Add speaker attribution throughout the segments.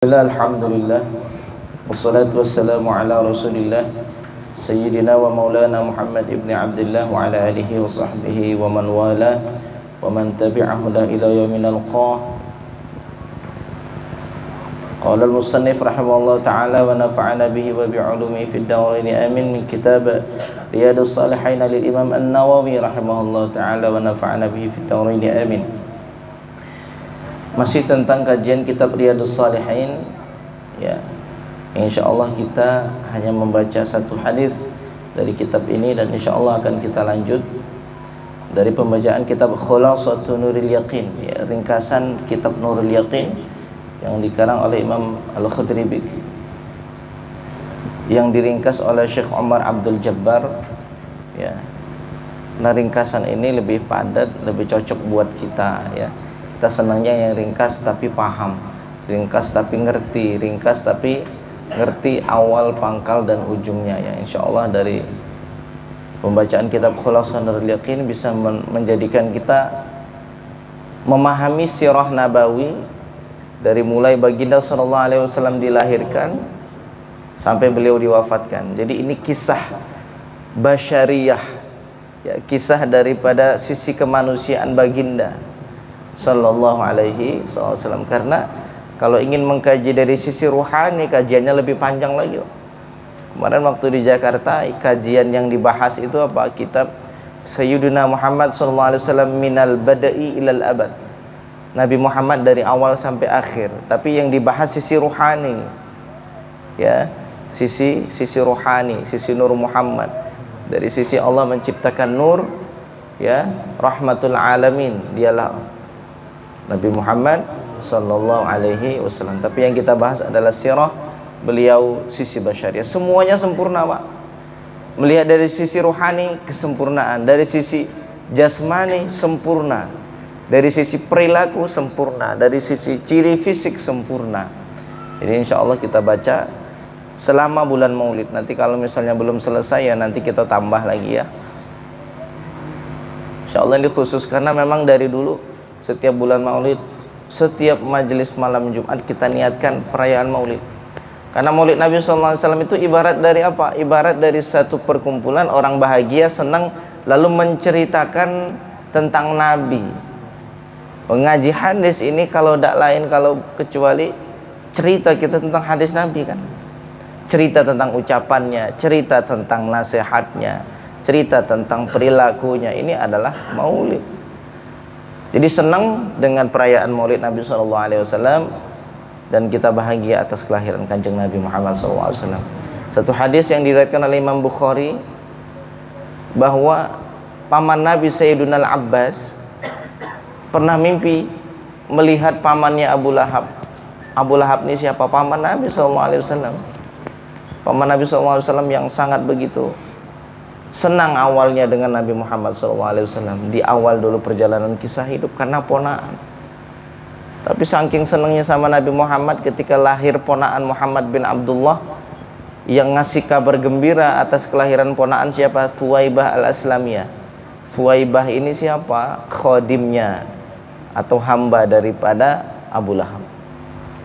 Speaker 1: Alhamdulillah wassalatu wassalamu ala rasulillah Sayyidina wa maulana Muhammad ibn Abdullah wa ala alihi wa sahbihi wa man wala wa man tabi'ahu ila yawmin alqah. Qala al-musannif rahimahullah ta'ala wa nafa'ana bihi wa bi'ulumi fid dawrain amin min kitab Riyadus Salihin lil Imam An-Nawawi rahimahullah ta'ala wa nafa'ana bihi fid dawrain amin. Masih tentang kajian kitab Riyadus Salihin, ya. Insyaallah kita hanya membaca satu hadis dari kitab ini dan insyaallah akan kita lanjut dari pembacaan kitab Khulasatun Nuril Yaqin, ya, ringkasan kitab Nurul Yaqin yang dikarang oleh Imam Al-Khatribi, yang diringkas oleh Syekh Umar Abdul Jabbar, ya. Nah, ringkasan ini lebih padat, lebih cocok buat kita, ya. Kita senangnya yang ringkas tapi paham, ringkas tapi ngerti, ringkas tapi ngerti awal, pangkal dan ujungnya, ya. Insyaallah dari pembacaan kitab Khulasatul Nurul Yaqin bisa menjadikan kita memahami sirah nabawi dari mulai baginda sallallahu alaihi wasallam dilahirkan sampai beliau diwafatkan. Jadi ini kisah basyariyah, ya, kisah daripada sisi kemanusiaan baginda sallallahu alaihi wasallam. Karena kalau ingin mengkaji dari sisi ruhani, kajiannya lebih panjang lagi. Kemarin waktu di Jakarta, kajian yang dibahas itu apa? Kitab Sayyidina Muhammad sallallahu alaihi wasallam minal bada'i ilal abad. Nabi Muhammad dari awal sampai akhir. Tapi yang dibahas sisi ruhani, ya, sisi ruhani, sisi nur Muhammad. Dari sisi Allah menciptakan nur, ya, rahmatul alamin, dialah Nabi Muhammad sallallahu alaihi wasallam. Tapi yang kita bahas adalah sirah beliau sisi basyariah. Semuanya sempurna, Pak. Melihat dari sisi ruhani kesempurnaan, dari sisi jasmani sempurna, dari sisi perilaku sempurna, dari sisi ciri fisik sempurna. Jadi insyaallah kita baca selama bulan Maulid. Nanti kalau misalnya belum selesai, ya nanti kita tambah lagi, ya. Insyaallah ini khusus karena memang dari dulu setiap bulan Maulid, setiap majelis malam Jumat kita niatkan perayaan Maulid. Karena Maulid Nabi sallallahu alaihi wasallam itu ibarat dari apa? Ibarat dari satu perkumpulan orang bahagia, senang, lalu menceritakan tentang Nabi. Mengaji hadis ini kalau tidak lain kalau kecuali cerita kita tentang hadis Nabi, kan. Cerita tentang ucapannya, cerita tentang nasihatnya, cerita tentang perilakunya. Ini adalah Maulid. Jadi senang dengan perayaan Maulid Nabi SAW dan kita bahagia atas kelahiran Kanjeng Nabi Muhammad SAW. Satu hadis yang diriwayatkan oleh Imam Bukhari bahwa paman Nabi Sayyiduna Al-Abbas pernah mimpi melihat pamannya Abu Lahab. Abu Lahab ini siapa? Paman Nabi SAW. Paman Nabi SAW yang sangat begitu senang awalnya dengan Nabi Muhammad SAW. Di awal dulu perjalanan kisah hidup karena ponaan. Tapi saking senangnya sama Nabi Muhammad, ketika lahir ponaan Muhammad bin Abdullah, yang ngasih kabar gembira atas kelahiran ponaan siapa? Thuwaibah al-Aslamiyah. Thuwaibah ini siapa? Khodimnya atau hamba daripada Abu Lahab.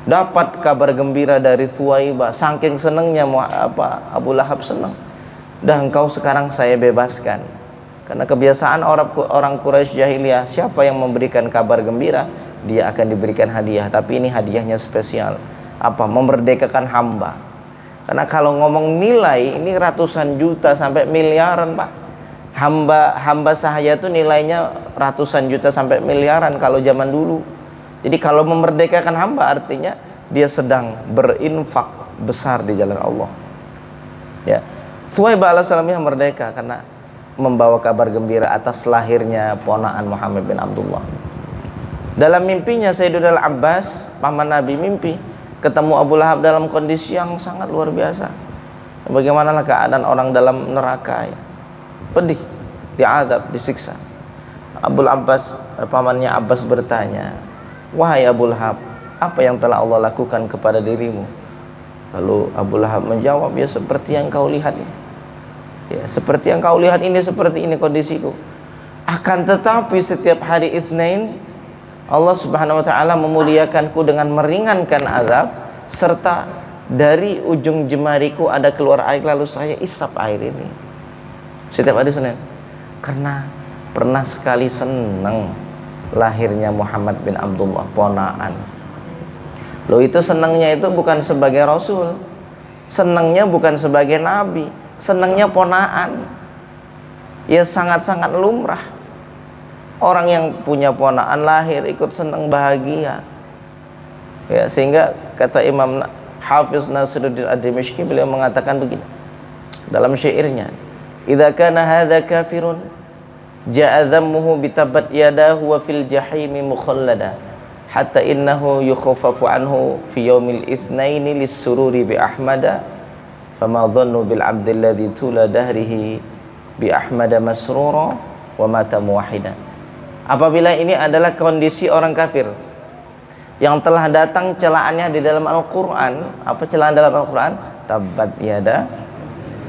Speaker 1: Dapat kabar gembira dari Thuwaibah, saking senangnya Abu Lahab senang. Dah engkau sekarang saya bebaskan. Karena kebiasaan orang Quraisy jahiliyah, siapa yang memberikan kabar gembira, dia akan diberikan hadiah. Tapi ini hadiahnya spesial. Apa? Memerdekakan hamba. Karena kalau ngomong nilai, ini ratusan juta sampai miliaran, Pak. Hamba sahaya itu nilainya ratusan juta sampai miliaran kalau zaman dulu. Jadi kalau memerdekakan hamba artinya dia sedang berinfak besar di jalan Allah, ya. Thuwaibah al-Aslamiyah merdeka karena membawa kabar gembira atas lahirnya ponaan Muhammad bin Abdullah. Dalam mimpinya Sayyidina Al-Abbas, paman Nabi, mimpi ketemu Abu Lahab dalam kondisi yang sangat luar biasa. Bagaimanalah keadaan orang dalam neraka, ya. Pedih, diadab, disiksa. Abu Abbas, pamannya Abbas bertanya, "Wahai Abu Lahab, apa yang telah Allah lakukan kepada dirimu?" Lalu Abu Lahab menjawab, "Ya seperti yang kau lihat ini. Ya, seperti yang kau lihat ini, seperti ini kondisiku. Akan tetapi setiap hari Itsnain Allah Subhanahu wa taala memuliakanku dengan meringankan azab serta dari ujung jemariku ada keluar air, lalu saya isap air ini setiap hari Senin, karena pernah sekali senang lahirnya Muhammad bin Abdullah, ponaan. Loh, itu senangnya itu bukan sebagai Rasul, senangnya bukan sebagai Nabi, senangnya ponaan. Ya sangat-sangat lumrah orang yang punya ponaan lahir ikut senang, bahagia. Ya, sehingga kata Imam Hafiz Nasiruddin Ad-Dimashqi, beliau mengatakan begini dalam syairnya, idza kana hadza kafirun ja'a dhammuhu bitabat yadahu wa fil jahimi mukhallada hatta innahu yukhaffafu anhu fi yaumil itsnaini lis-sururi bi ahmada fama dhannu bil abdil ladzi tula dahrihi bi ahmada masrura wa mata muwahhida. Apabila ini adalah kondisi orang kafir yang telah datang celaannya di dalam Al-Qur'an. Apa celaan dalam Al-Qur'an? Tabat yada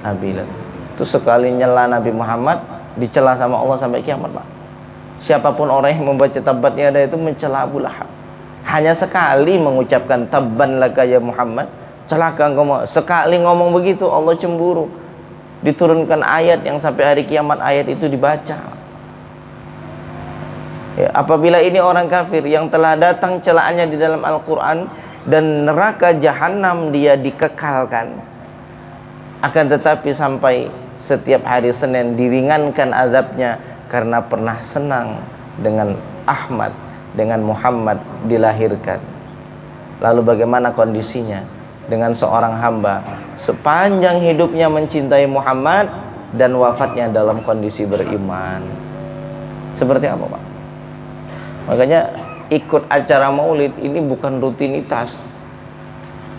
Speaker 1: abilad. Itu sekali nyela Nabi Muhammad dicela sama Allah sampai kiamat, Pak. Siapapun orang yang membaca tabat yada itu mencela Abu Lahab. Hanya sekali mengucapkan tabban laka ya Muhammad, celaka engkau. Sekali ngomong begitu Allah cemburu. Diturunkan ayat yang sampai hari kiamat ayat itu dibaca. Ya, apabila ini orang kafir yang telah datang celaannya di dalam Al-Quran dan neraka jahanam dia dikekalkan, akan tetapi sampai setiap hari Senin diringankan azabnya karena pernah senang dengan Ahmad, dengan Muhammad dilahirkan. Lalu bagaimana kondisinya dengan seorang hamba sepanjang hidupnya mencintai Muhammad dan wafatnya dalam kondisi beriman? Seperti apa, Pak? Makanya ikut acara maulid ini bukan rutinitas,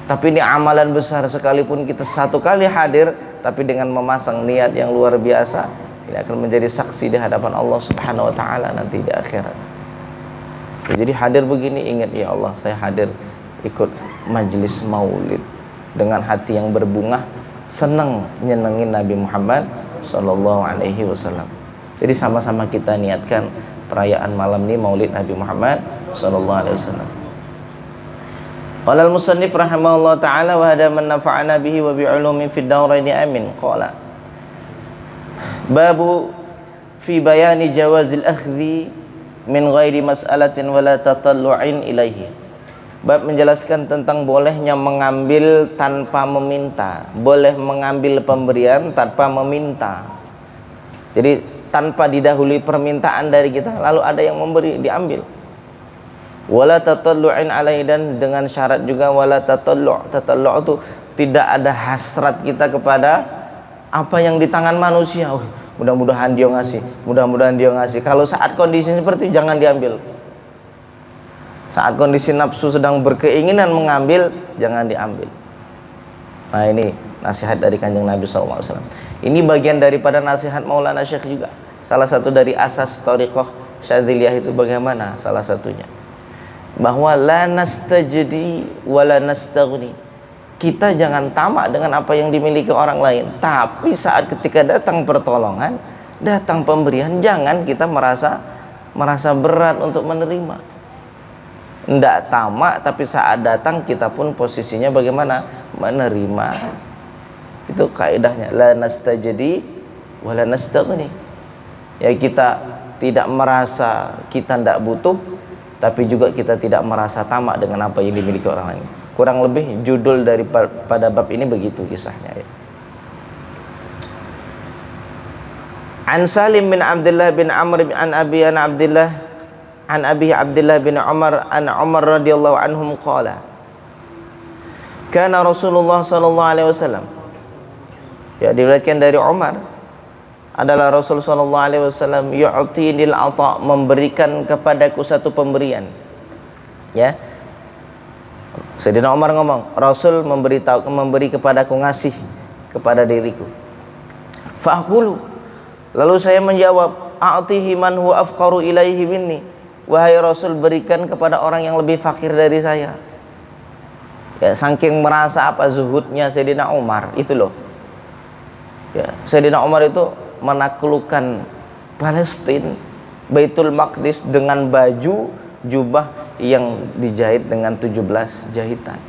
Speaker 1: tapi ini amalan besar. Sekalipun kita satu kali hadir, tapi dengan memasang niat yang luar biasa, ini akan menjadi saksi di hadapan Allah Subhanahu wa taala nanti di akhirat. Jadi hadir begini, ingat, ya Allah, saya hadir ikut majelis maulid dengan hati yang berbunga, senang nyenengin Nabi Muhammad sallallahu alaihi wasallam. Jadi sama-sama kita niatkan perayaan malam ini maulid Nabi Muhammad sallallahu alaihi wasallam. Qala al-musannif rahimahullah ta'ala wa hada man nafa'ana bihi wa bi'ulumin fid dawraini amin. Qala babu fi bayani jawazil akhdhi min ghairi mas'alatin wala tatallu'in ilaihi. Bab menjelaskan tentang bolehnya mengambil tanpa meminta, boleh mengambil pemberian tanpa meminta. Jadi tanpa didahului permintaan dari kita, lalu ada yang memberi, diambil. Wala tatallu'in alaihi, dan dengan syarat juga wala tatallu'. Tatallu' itu tidak ada hasrat kita kepada apa yang di tangan manusia. Oh, mudah-mudahan dia ngasih, mudah-mudahan dia ngasih. Kalau saat kondisi seperti itu jangan diambil. Saat kondisi nafsu sedang berkeinginan mengambil, jangan diambil. Nah, ini nasihat dari Kanjeng Nabi SAW. Ini bagian daripada nasihat Maulana Syekh juga. Salah satu dari asas thariqah Syadziliyah itu bagaimana? Salah satunya bahwa la nastajdi wa la nastaghni. Kita jangan tamak dengan apa yang dimiliki orang lain, tapi saat ketika datang pertolongan, datang pemberian, jangan kita merasa berat untuk menerima. Tidak tamak, tapi saat datang kita pun posisinya bagaimana? Menerima. Itu kaidahnya, la nastajdi wa la nastaghni. Ya, kita tidak merasa kita tidak butuh, tapi juga kita tidak merasa tamak dengan apa yang dimiliki orang lain. Kurang lebih judul daripada bab ini begitu kisahnya, ya. An Salim bin Abdullah bin Amr an Abi Abdullah an Abi Abdullah bin Umar an Umar radhiyallahu anhum qala kana Rasulullah sallallahu alaihi wasallam. Ya, diriwayatkan dari Umar adalah Rasul sallallahu alaihi wasallam yu'tinil ata, memberikan kepadaku satu pemberian. Ya. Sayyidina Umar ngomong, Rasul memberi kepadaku, ngasih kepada diriku. Fa'qulu, lalu saya menjawab, a'tihi man huwa afqaru ilaihi minni. Wahai Rasul, berikan kepada orang yang lebih fakir dari saya. Ya, saking merasa apa zuhudnya Sayyidina Umar itu loh. Ya, Sayyidina Umar itu menaklukkan Palestina, Baitul Maqdis dengan baju jubah yang dijahit dengan 17 jahitan.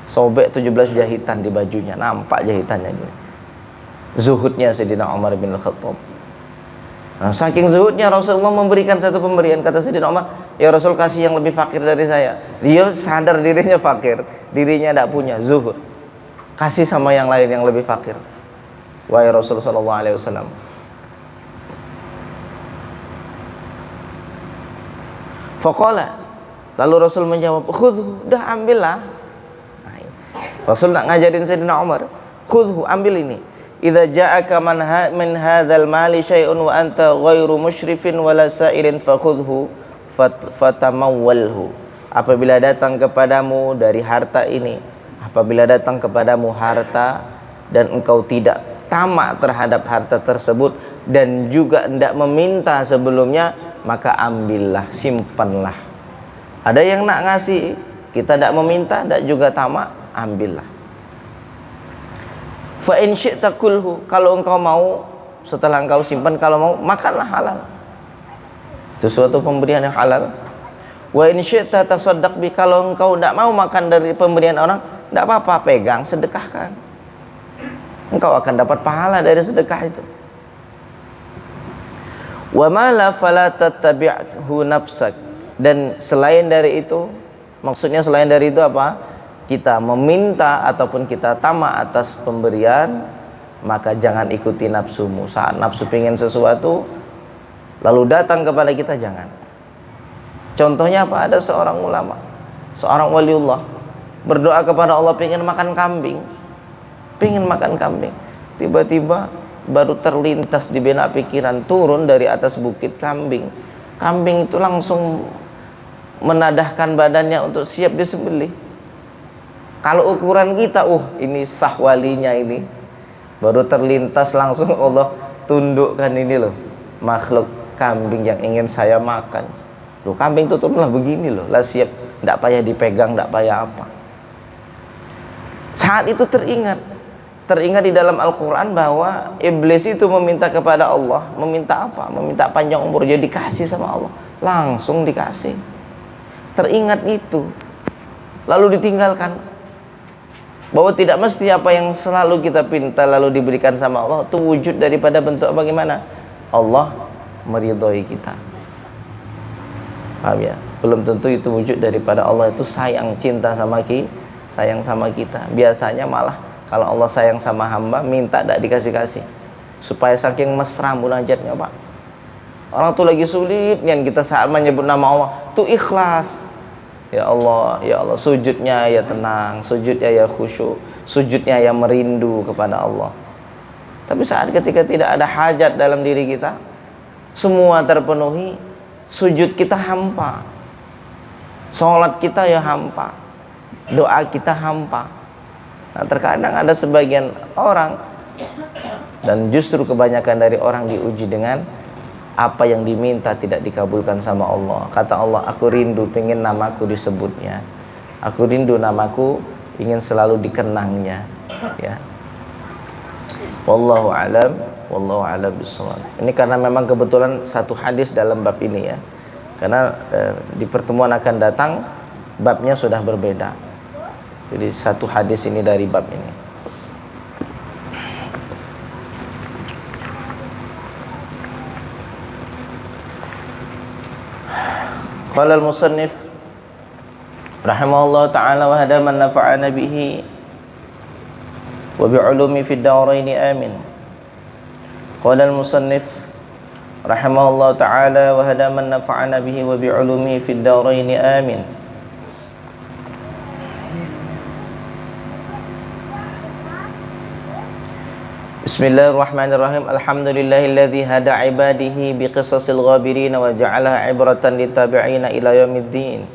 Speaker 1: sobek 17 jahitan di bajunya, nampak jahitannya ini. Zuhudnya Sayyidina Umar bin Khattab. Nah, saking zuhudnya Rasulullah memberikan satu pemberian, kata Sayyidina Umar, ya Rasul kasih yang lebih fakir dari saya. Dia sadar dirinya fakir, dirinya tidak punya, zuhud. Kasih sama yang lain yang lebih fakir. Wahai Rasul sallallahu alaihi wasallam. Faqala, lalu Rasul menjawab, khudhu, dah ambillah. Nah, Rasul nak ngajarin Sayyidina Umar, khudhu, ambil ini. Idza ja'aka min hadzal mali syai'un wa anta ghairu musyrifin wala sa'ilin fakhudhu fatamawwalhu. Apabila datang kepadamu dari harta ini, apabila datang kepadamu harta dan engkau tidak tamak terhadap harta tersebut dan juga hendak meminta sebelumnya, maka ambillah, simpanlah. Ada yang nak ngasih, kita tidak meminta, tidak juga tamak, ambillah. Fa in syi'ta kulhu, kalau engkau mau, setelah engkau simpan, kalau mau, makanlah halal. Itu suatu pemberian yang halal. Wa in syi'ta tasaddaq bi, kalau engkau tidak mau makan dari pemberian orang, tidak apa-apa, pegang, sedekahkan. Engkau akan dapat pahala dari sedekah itu. Wa ma la fala tattabi'hu nafsak, dan selain dari itu, maksudnya selain dari itu apa? Kita meminta ataupun kita tamak atas pemberian, maka jangan ikuti nafsumu. Saat nafsu pengen sesuatu lalu datang kepada kita, jangan. Contohnya apa? Ada seorang ulama, seorang waliullah berdoa kepada Allah pengen makan kambing. Pengen makan kambing. Tiba-tiba baru terlintas di benak pikiran, turun dari atas bukit kambing. Kambing itu langsung menadahkan badannya untuk siap disembelih. Kalau ukuran kita, ini sah walinya ini, baru terlintas langsung Allah tundukkan ini loh, makhluk kambing yang ingin saya makan. Loh, kambing itu turunlah begini loh, lah siap, tidak payah dipegang, tidak payah apa. Saat itu teringat di dalam Al-Quran bahwa iblis itu meminta kepada Allah, meminta apa? Meminta panjang umur, jadi dikasih sama Allah, langsung dikasih. Teringat itu, lalu ditinggalkan, bahwa tidak mesti apa yang selalu kita pinta lalu diberikan sama Allah itu wujud daripada bentuk bagaimana Allah meridhoi kita. Paham ya? Belum tentu itu wujud daripada Allah itu sayang, cinta sama kita. Biasanya malah kalau Allah sayang sama hamba, minta tidak dikasih-kasih, supaya saking mesra munajatnya, Pak. Orang tuh lagi sulit yang kita saat menyebut nama Allah tuh ikhlas. Ya Allah, ya Allah, sujudnya ya tenang, sujudnya ya khusyuk, sujudnya ya merindu kepada Allah. Tapi saat ketika tidak ada hajat dalam diri kita, semua terpenuhi, sujud kita hampa, sholat kita ya hampa, doa kita hampa. Nah, terkadang ada sebagian orang, dan justru kebanyakan dari orang diuji dengan apa yang diminta tidak dikabulkan sama Allah. Kata Allah, aku rindu pengen namaku disebutnya, aku rindu namaku ingin selalu dikenangnya, ya. Wallahu a'lam bishawab. Ini karena memang kebetulan satu hadis dalam bab ini, ya. Karena di pertemuan akan datang babnya sudah berbeda. Jadi satu hadis ini dari bab ini. Qala al-musannif rahimahullah ta'ala wa hada man nafa'ana bihi wa bi'ulumi fid darain amin. Qala al-musannif rahimahullah ta'ala wa hada man nafa'ana bihi wa bi'ulumi fid darain amin. Bismillahirrahmanirrahim. Alhamdulillahilladzi hada ibadihi biqisasil ghabirin wa ja'alaha ibratan litabi'ina ila yaumiddin.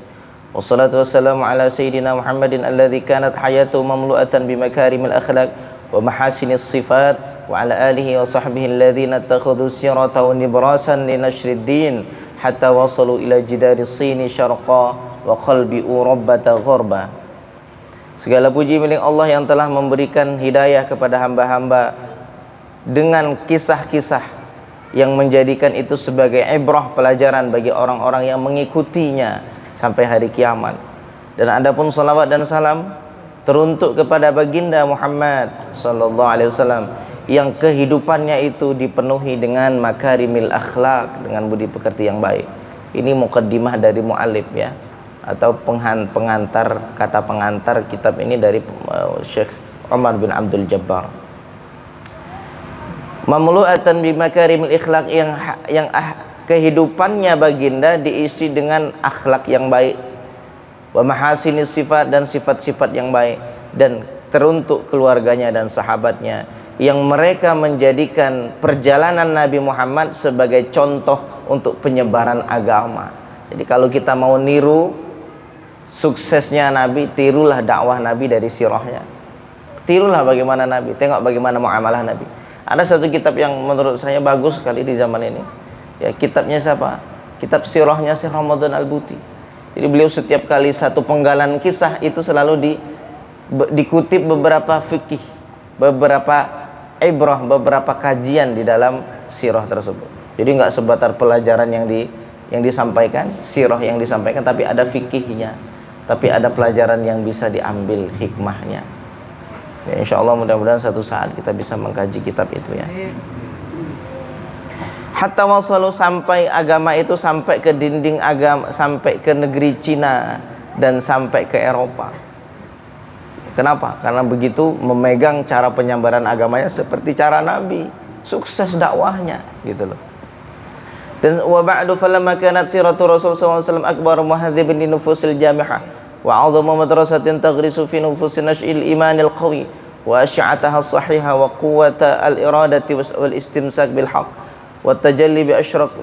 Speaker 1: Wassalatu wassalamu ala sayyidina Muhammadin alladzi kanat hayatuhu mamlu'atan bimakarimil akhlaq wa mahasinis sifat wa ala alihi wa sahbihi alladhina ittakhadhu siratahu nibrasan linashrid din hatta wasalu ila jidaris sini syarqa wa qalbi urabbata gharba. Segala puji milik Allah yang telah memberikan hidayah kepada hamba-hamba dengan kisah-kisah yang menjadikan itu sebagai ibrah, pelajaran bagi orang-orang yang mengikutinya sampai hari kiamat. Dan adapun salawat dan salam teruntuk kepada baginda Muhammad sallallahu alaihi wasallam yang kehidupannya itu dipenuhi dengan makarimil akhlak, dengan budi pekerti yang baik. Ini muqaddimah dari muallif ya, atau pengantar, kata pengantar kitab ini dari Syekh Umar bin Abdul Jabbar. Mamlu'atan bi makarimil akhlak, yang kehidupannya baginda diisi dengan akhlak yang baik, wa mahasinis sifat, dan sifat-sifat yang baik, dan teruntuk keluarganya dan sahabatnya yang mereka menjadikan perjalanan Nabi Muhammad sebagai contoh untuk penyebaran agama. Jadi kalau kita mau niru suksesnya Nabi, tirulah dakwah Nabi dari sirahnya. Tirulah bagaimana Nabi, tengok bagaimana muamalah Nabi. Ada satu kitab yang menurut saya bagus sekali di zaman ini. Ya, kitabnya siapa? Kitab sirahnya Syekh Ramadan Al-Buti. Jadi beliau setiap kali satu penggalan kisah itu selalu dikutip beberapa fikih, beberapa ibrah, beberapa kajian di dalam sirah tersebut. Jadi nggak sebatar pelajaran yang disampaikan, sirah yang disampaikan, tapi ada fikihnya, tapi ada pelajaran yang bisa diambil hikmahnya. Ya, insya Allah mudah-mudahan satu saat kita bisa mengkaji kitab itu ya. Hatta wasalu, sampai agama itu sampai ke dinding agama, sampai ke negeri Cina dan sampai ke Eropa. Kenapa? Karena begitu memegang cara penyebaran agamanya seperti cara Nabi, sukses dakwahnya gitu loh. Dan wa ba'du falamma kanat siratu Rasul sallallahu alaihi wasallam akbar muhadzibin li nufusil jamihah wa 'azama madrasatin taghrisu fi nufusin nash'il imanil qawi wa asy'ataha as-sahihah wa quwwata al-iradati wal istimsak bil haqq wa tajalli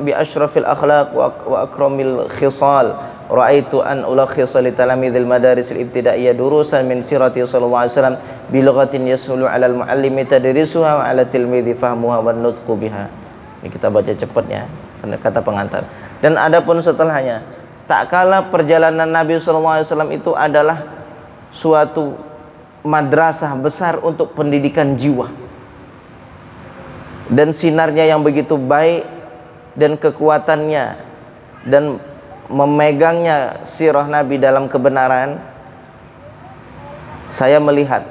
Speaker 1: bi ashrafil akhlaq wa akramil khisal. Ra'aitu an ulakhisa li talamidil madaris al-ibtidaiyah durusan min sirati sallallahu alaihi wasallam bi lughatin yashulu 'ala al-muallimi tadrisuha wa 'ala tilmidhi fahmuha wan nutqu biha. Ini kita baca cepatnya, kata pengantar. Dan adapun setelahnya, tak kala perjalanan Nabi sallallahu alaihi wasallam itu adalah suatu madrasah besar untuk pendidikan jiwa. Dan sinarnya yang begitu baik, dan kekuatannya, dan memegangnya sirah Nabi dalam kebenaran, saya melihat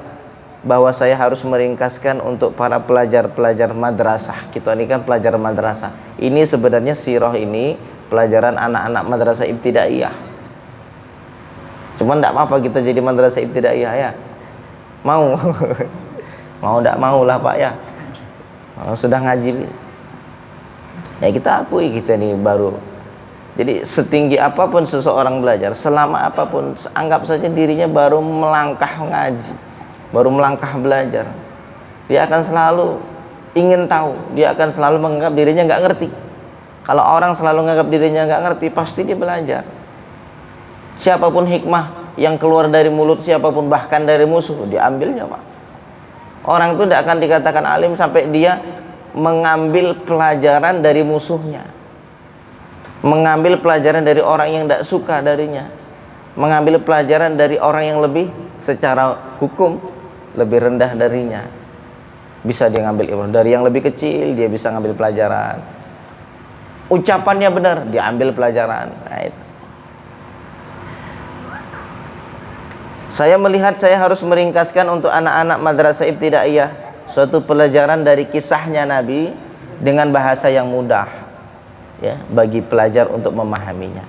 Speaker 1: bahwa saya harus meringkaskan untuk para pelajar-pelajar madrasah. Kita ini kan pelajar madrasah. Ini sebenarnya sirah ini pelajaran anak-anak madrasah ibtidaiyah. Cuman tidak apa-apa kita jadi madrasah ibtidaiyah ya. Mau? Mau tidak mau lah Pak ya. Sudah ngaji. Ya kita akui kita ini baru. Jadi setinggi apapun seseorang belajar, selama apapun, anggap saja dirinya baru melangkah ngaji, baru melangkah belajar, dia akan selalu ingin tahu, dia akan selalu menganggap dirinya nggak ngerti. Kalau orang selalu menganggap dirinya nggak ngerti, pasti dia belajar. Siapapun hikmah yang keluar dari mulut siapapun, bahkan dari musuh, diambilnya Pak. Orang itu tidak akan dikatakan alim sampai dia mengambil pelajaran dari musuhnya, mengambil pelajaran dari orang yang tidak suka darinya, mengambil pelajaran dari orang yang lebih secara hukum lebih rendah darinya. Bisa dia ngambil ilmu dari yang lebih kecil, dia bisa ngambil pelajaran. Ucapannya benar, dia ambil pelajaran. Nah, itu. Saya melihat saya harus meringkaskan untuk anak-anak madrasah ibtidaiyah suatu pelajaran dari kisahnya Nabi dengan bahasa yang mudah ya bagi pelajar untuk memahaminya.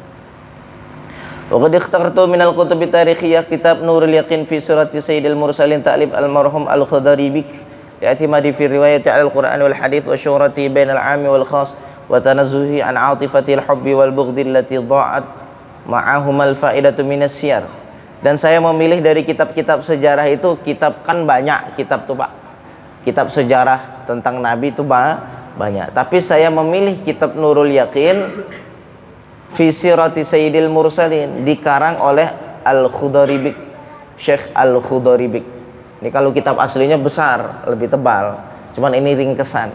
Speaker 1: Wa qad ikhtartu min al-kutub tarikhiyah kitab Nurul Yaqin fi surati Sayyidil Mursalin ta'lib al-marhum al-Khudari bik i'timadi fi riwayati al-Qur'an wal hadith wa syurati bain al-'ami wal khas wa tanazzuhi an 'atifati al-hubbi wal bughdi allati dha'at ma'ahum al-fa'idatu min as-siyar. Dan saya memilih dari kitab-kitab sejarah itu, kitab kan banyak kitab tuh Pak, kitab sejarah tentang Nabi itu banyak, tapi saya memilih kitab Nurul Yaqin fi sirati Sayyidil Mursalin, dikarang oleh Al-Khudaribik, Syekh Al-Khudaribik. Ini kalau kitab aslinya besar, lebih tebal, cuman ini ringkesan.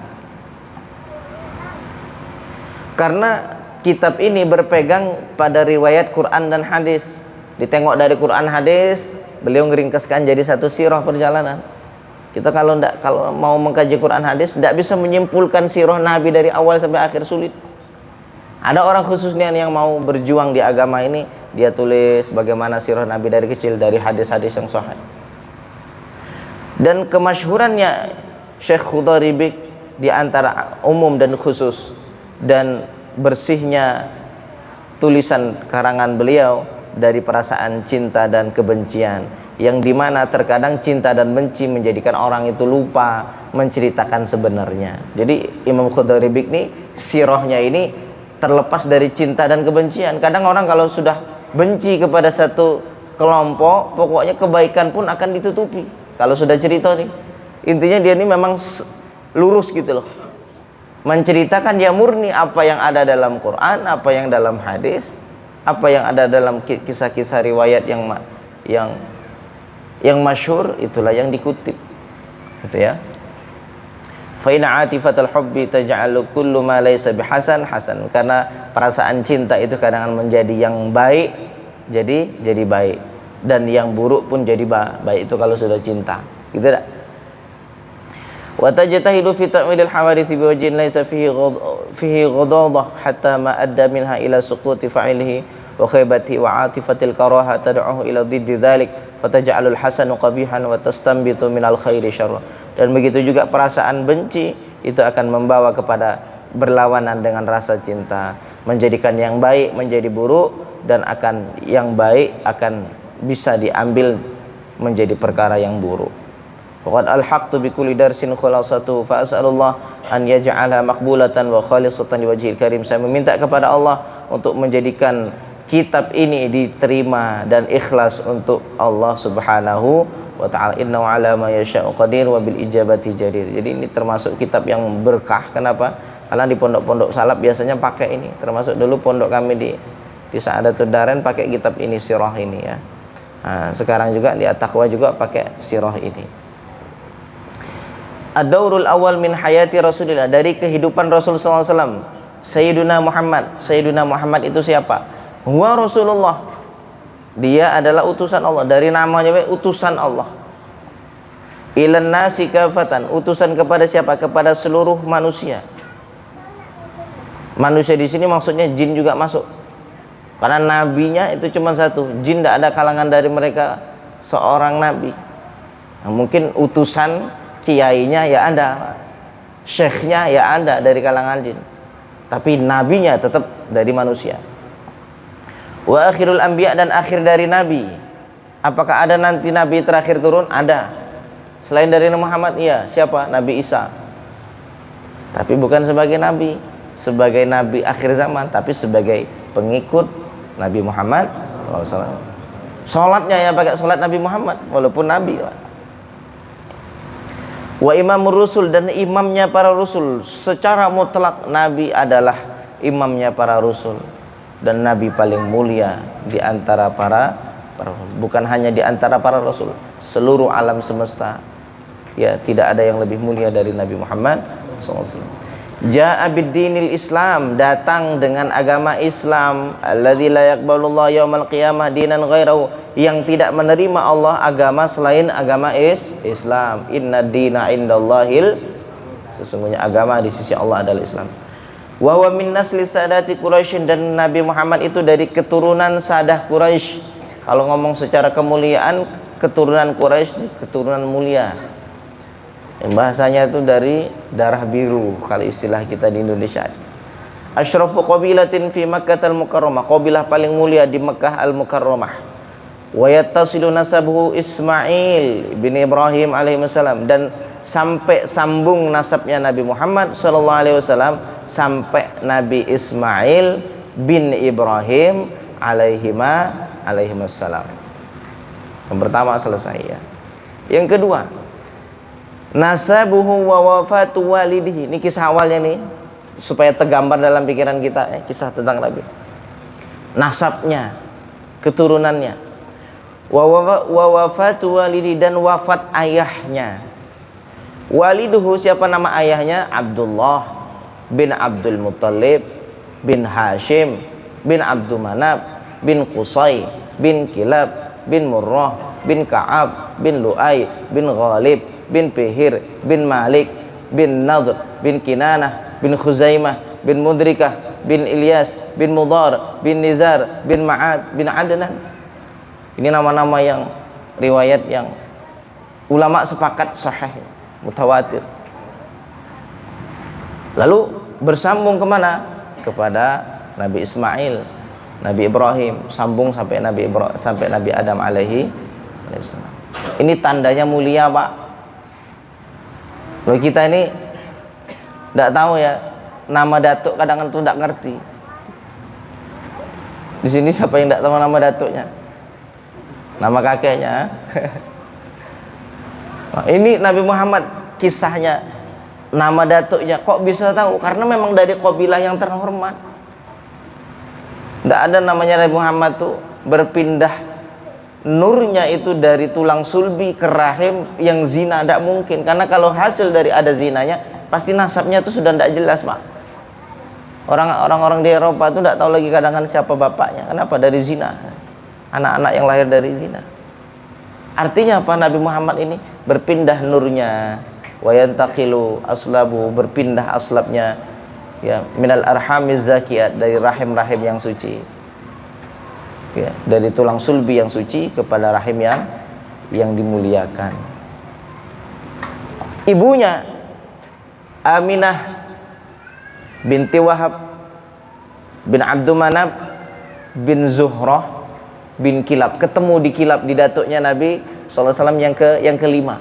Speaker 1: Karena kitab ini berpegang pada riwayat Quran dan hadis. Ditengok dari Quran hadis, beliau ngeringkeskan jadi satu sirah perjalanan. Kita kalau mau mengkaji Quran hadis, tidak bisa menyimpulkan sirah Nabi dari awal sampai akhir, sulit. Ada orang khususnya yang mau berjuang di agama ini, dia tulis bagaimana sirah Nabi dari kecil, dari hadis-hadis yang sahih. Dan kemasyhurannya Syekh Khudaribik di antara umum dan khusus, dan bersihnya tulisan karangan beliau dari perasaan cinta dan kebencian, yang dimana terkadang cinta dan benci menjadikan orang itu lupa menceritakan sebenarnya. Jadi Imam Khudaribik ini sirahnya ini terlepas dari cinta dan kebencian. Kadang orang kalau sudah benci kepada satu kelompok, pokoknya kebaikan pun akan ditutupi. Kalau sudah cerita nih, intinya dia ini memang lurus gitu loh, menceritakan dia murni apa yang ada dalam Quran, apa yang dalam hadis, apa yang ada dalam kisah-kisah riwayat yang masyhur, itulah yang dikutip, gitu ya. Fa inna atifatal hubbi taj'alu kullu ma laysa bihasan hasan, karena perasaan cinta itu kadang menjadi yang baik jadi baik, dan yang buruk pun jadi baik, itu kalau sudah cinta, gitu tak? Wa tajtahidu fi ta'wilil hawadits bi wajhin laysa fihi ghadadah hatta ma adda minha ila suquti fa'ilihi wa khaybati wa atifatil karaha tad'uhu ila dhiddi dzalik fataj'alul hasanu qabihan wa tastanbitu minal khairi syarra. Dan begitu juga perasaan benci itu akan membawa kepada berlawanan dengan rasa cinta, menjadikan yang baik menjadi buruk, dan akan yang baik akan bisa diambil menjadi perkara yang buruk. Waqad alhaqtu bi kulli darsin khulasatu fa as'alullah an yaj'alha maqbulatan wa khalisatan liwajhil karim. Saya meminta kepada Allah untuk menjadikan kitab ini diterima dan ikhlas untuk Allah Subhanahu wa taala. Innahu ala ma yasha'u qadir wa bil ijabati jadir. Jadi ini termasuk kitab yang berkah. Kenapa? Karena di pondok-pondok salaf biasanya pakai ini. Termasuk dulu pondok kami di Sa'adatul Darain pakai kitab ini, sirah ini ya. Nah, sekarang juga di At-Taqwa juga pakai sirah ini. Ad-daurul awal min hayati Rasulillah, dari kehidupan Rasul sallallahu alaihi wasallam. Sayyiduna Muhammad. Sayyiduna Muhammad itu siapa? Huwa Rasulullah. Dia adalah utusan Allah. Dari namanya utusan Allah. Ilan nasi kafatan. Utusan kepada siapa? Kepada seluruh manusia. Manusia di sini maksudnya jin juga masuk. Karena nabinya itu cuma satu. Jin tidak ada kalangan dari mereka seorang nabi. Nah, mungkin utusan kiainya ya ada, syekhnya ya ada dari kalangan jin, tapi nabinya tetap dari manusia. Wa akhirul anbiya, dan akhir dari nabi. Apakah ada nanti nabi terakhir turun? Ada. Selain dari Muhammad, iya. Siapa? Nabi Isa. Tapi bukan sebagai nabi akhir zaman, tapi sebagai pengikut Nabi Muhammad SAW. Salatnya ya pakai salat Nabi Muhammad walaupun nabi. Wa imamur rusul, dan imamnya para rasul. Secara mutlak nabi adalah imamnya para rasul dan nabi paling mulia di antara para bukan hanya di antara para rasul, seluruh alam semesta ya, tidak ada yang lebih mulia dari Nabi Muhammad SAW. Ja'a bid-dinil Islam, datang dengan agama Islam. Alladzi la yaqbalullahu yaumal qiyamah dinan ghairahu, yang tidak menerima Allah agama selain agama Islam. Inna dina indallahil, sesungguhnya agama di sisi Allah adalah Islam. Wa huwa min nasli sadati Quraisy, dan Nabi Muhammad itu dari keturunan Sadah Quraisy. Kalau ngomong secara kemuliaan, keturunan Quraisy keturunan mulia. Bahasanya itu dari darah biru kalau istilah kita di Indonesia. Asyrafu qabilatin fi Makkah al-Mukarramah, qabilah paling mulia di Makkah al-Mukarramah. Wa yattasilu nasabuhu Ismail bin Ibrahim alaihi wasallam, dan sampai sambung nasabnya Nabi Muhammad sallallahu alaihi wasallam sampai Nabi Ismail bin Ibrahim alaihi wasallam. Yang pertama selesai ya. Yang kedua, nasabuhu wa wafatu walidihi. Ini kisah awalnya nih, supaya tergambar dalam pikiran kita ya, kisah tentang Nabi. Nasabnya, keturunannya. Wa wafatu walidihi, dan wafat ayahnya. Waliduhu, siapa nama ayahnya? Abdullah bin Abdul Muttalib bin Hashim bin Abdul Manab bin Qusay bin Kilab bin Murrah bin Ka'ab bin Lu'ay bin Ghalib bin Fihir bin Malik bin Nadr bin Kinanah bin Khuzaimah bin Mudrikah bin Ilyas bin Mudar bin Nizar bin Ma'ad bin Adnan. Ini nama-nama yang riwayat yang Ulama sepakat sahih, mutawatir. Lalu bersambung kemana? Kepada Nabi Ismail, Nabi Ibrahim, sambung sampai Nabi Adam alaihi salam. Ini tandanya mulia, Pak. Kalau kita ini tidak tahu ya, nama datuk kadang-kadang tuh tidak ngerti. Di sini siapa yang tidak tahu nama datuknya? Nama kakeknya? Nah, ini Nabi Muhammad kisahnya, nama datuknya kok bisa tahu? Karena memang dari kabilah yang terhormat. Tidak ada namanya Nabi Muhammad tuh berpindah nurnya itu dari tulang sulbi ke rahim yang zina, tidak mungkin. Karena kalau hasil dari ada zinanya, pasti nasabnya itu sudah tidak jelas, Pak. Orang-orang di Eropa itu tidak tahu lagi kadang-kadang siapa bapaknya. Kenapa? Dari zina. Anak-anak yang lahir dari zina. Artinya apa? Nabi Muhammad ini berpindah nurnya, wa yantaqilu aslabu, berpindah aslabnya, ya, minal arhamiz zakiyat, dari rahim-rahim yang suci, ya, dari tulang sulbi yang suci kepada rahim yang dimuliakan. Ibunya Aminah binti Wahab bin Abdul Manab bin Zuhrah bin Kilab, ketemu di Kilab, di datuknya Nabi SAW yang kelima.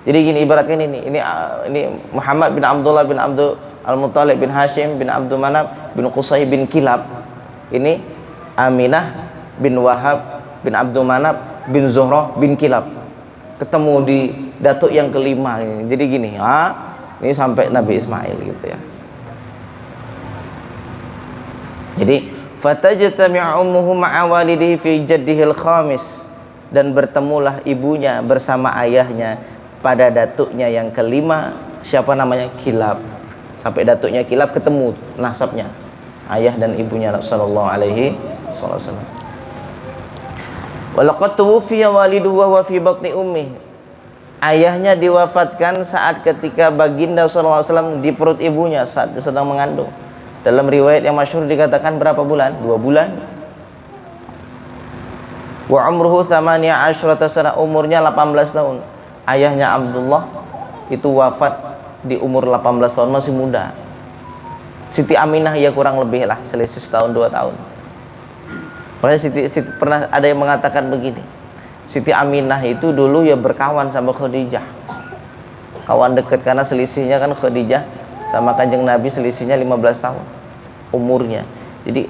Speaker 1: Jadi gini, ibaratkan ini Muhammad bin Abdullah bin Abdul Al-Muttalib bin Hashim bin Abdul Manab bin Qusay bin Kilab. Ini Aminah bin Wahab bin Abdul Manab bin Zuhrah bin Kilab, ketemu di datuk yang kelima ini. Jadi gini, ini sampai Nabi Ismail gitu ya. Jadi fatajtami'u ummuhu ma'a walidihi fi jaddihil khamis, dan bertemulah ibunya bersama ayahnya pada datuknya yang kelima. Siapa namanya? Kilab. Sampai datuknya Kilab ketemu nasabnya, ayah dan ibunya sallallahu alaihi wasallam. Walaqad tuwfiya waliduhu wa fi batni ummi, ayahnya diwafatkan saat ketika baginda sallallahu alaihi wasallam di perut ibunya saat sedang mengandung. Dalam riwayat yang masyhur dikatakan berapa bulan? 2 bulan. Wa umruhu 18 sana, umurnya 18 tahun. Ayahnya Abdullah itu wafat di umur 18 tahun, masih muda. Siti Aminah ya kurang lebih lah, selisih setahun 2 tahun. Makanya Siti pernah ada yang mengatakan begini, Siti Aminah itu dulu ya berkawan sama Khadijah, kawan dekat, karena selisihnya kan Khadijah sama Kanjeng Nabi selisihnya 15 tahun umurnya. Jadi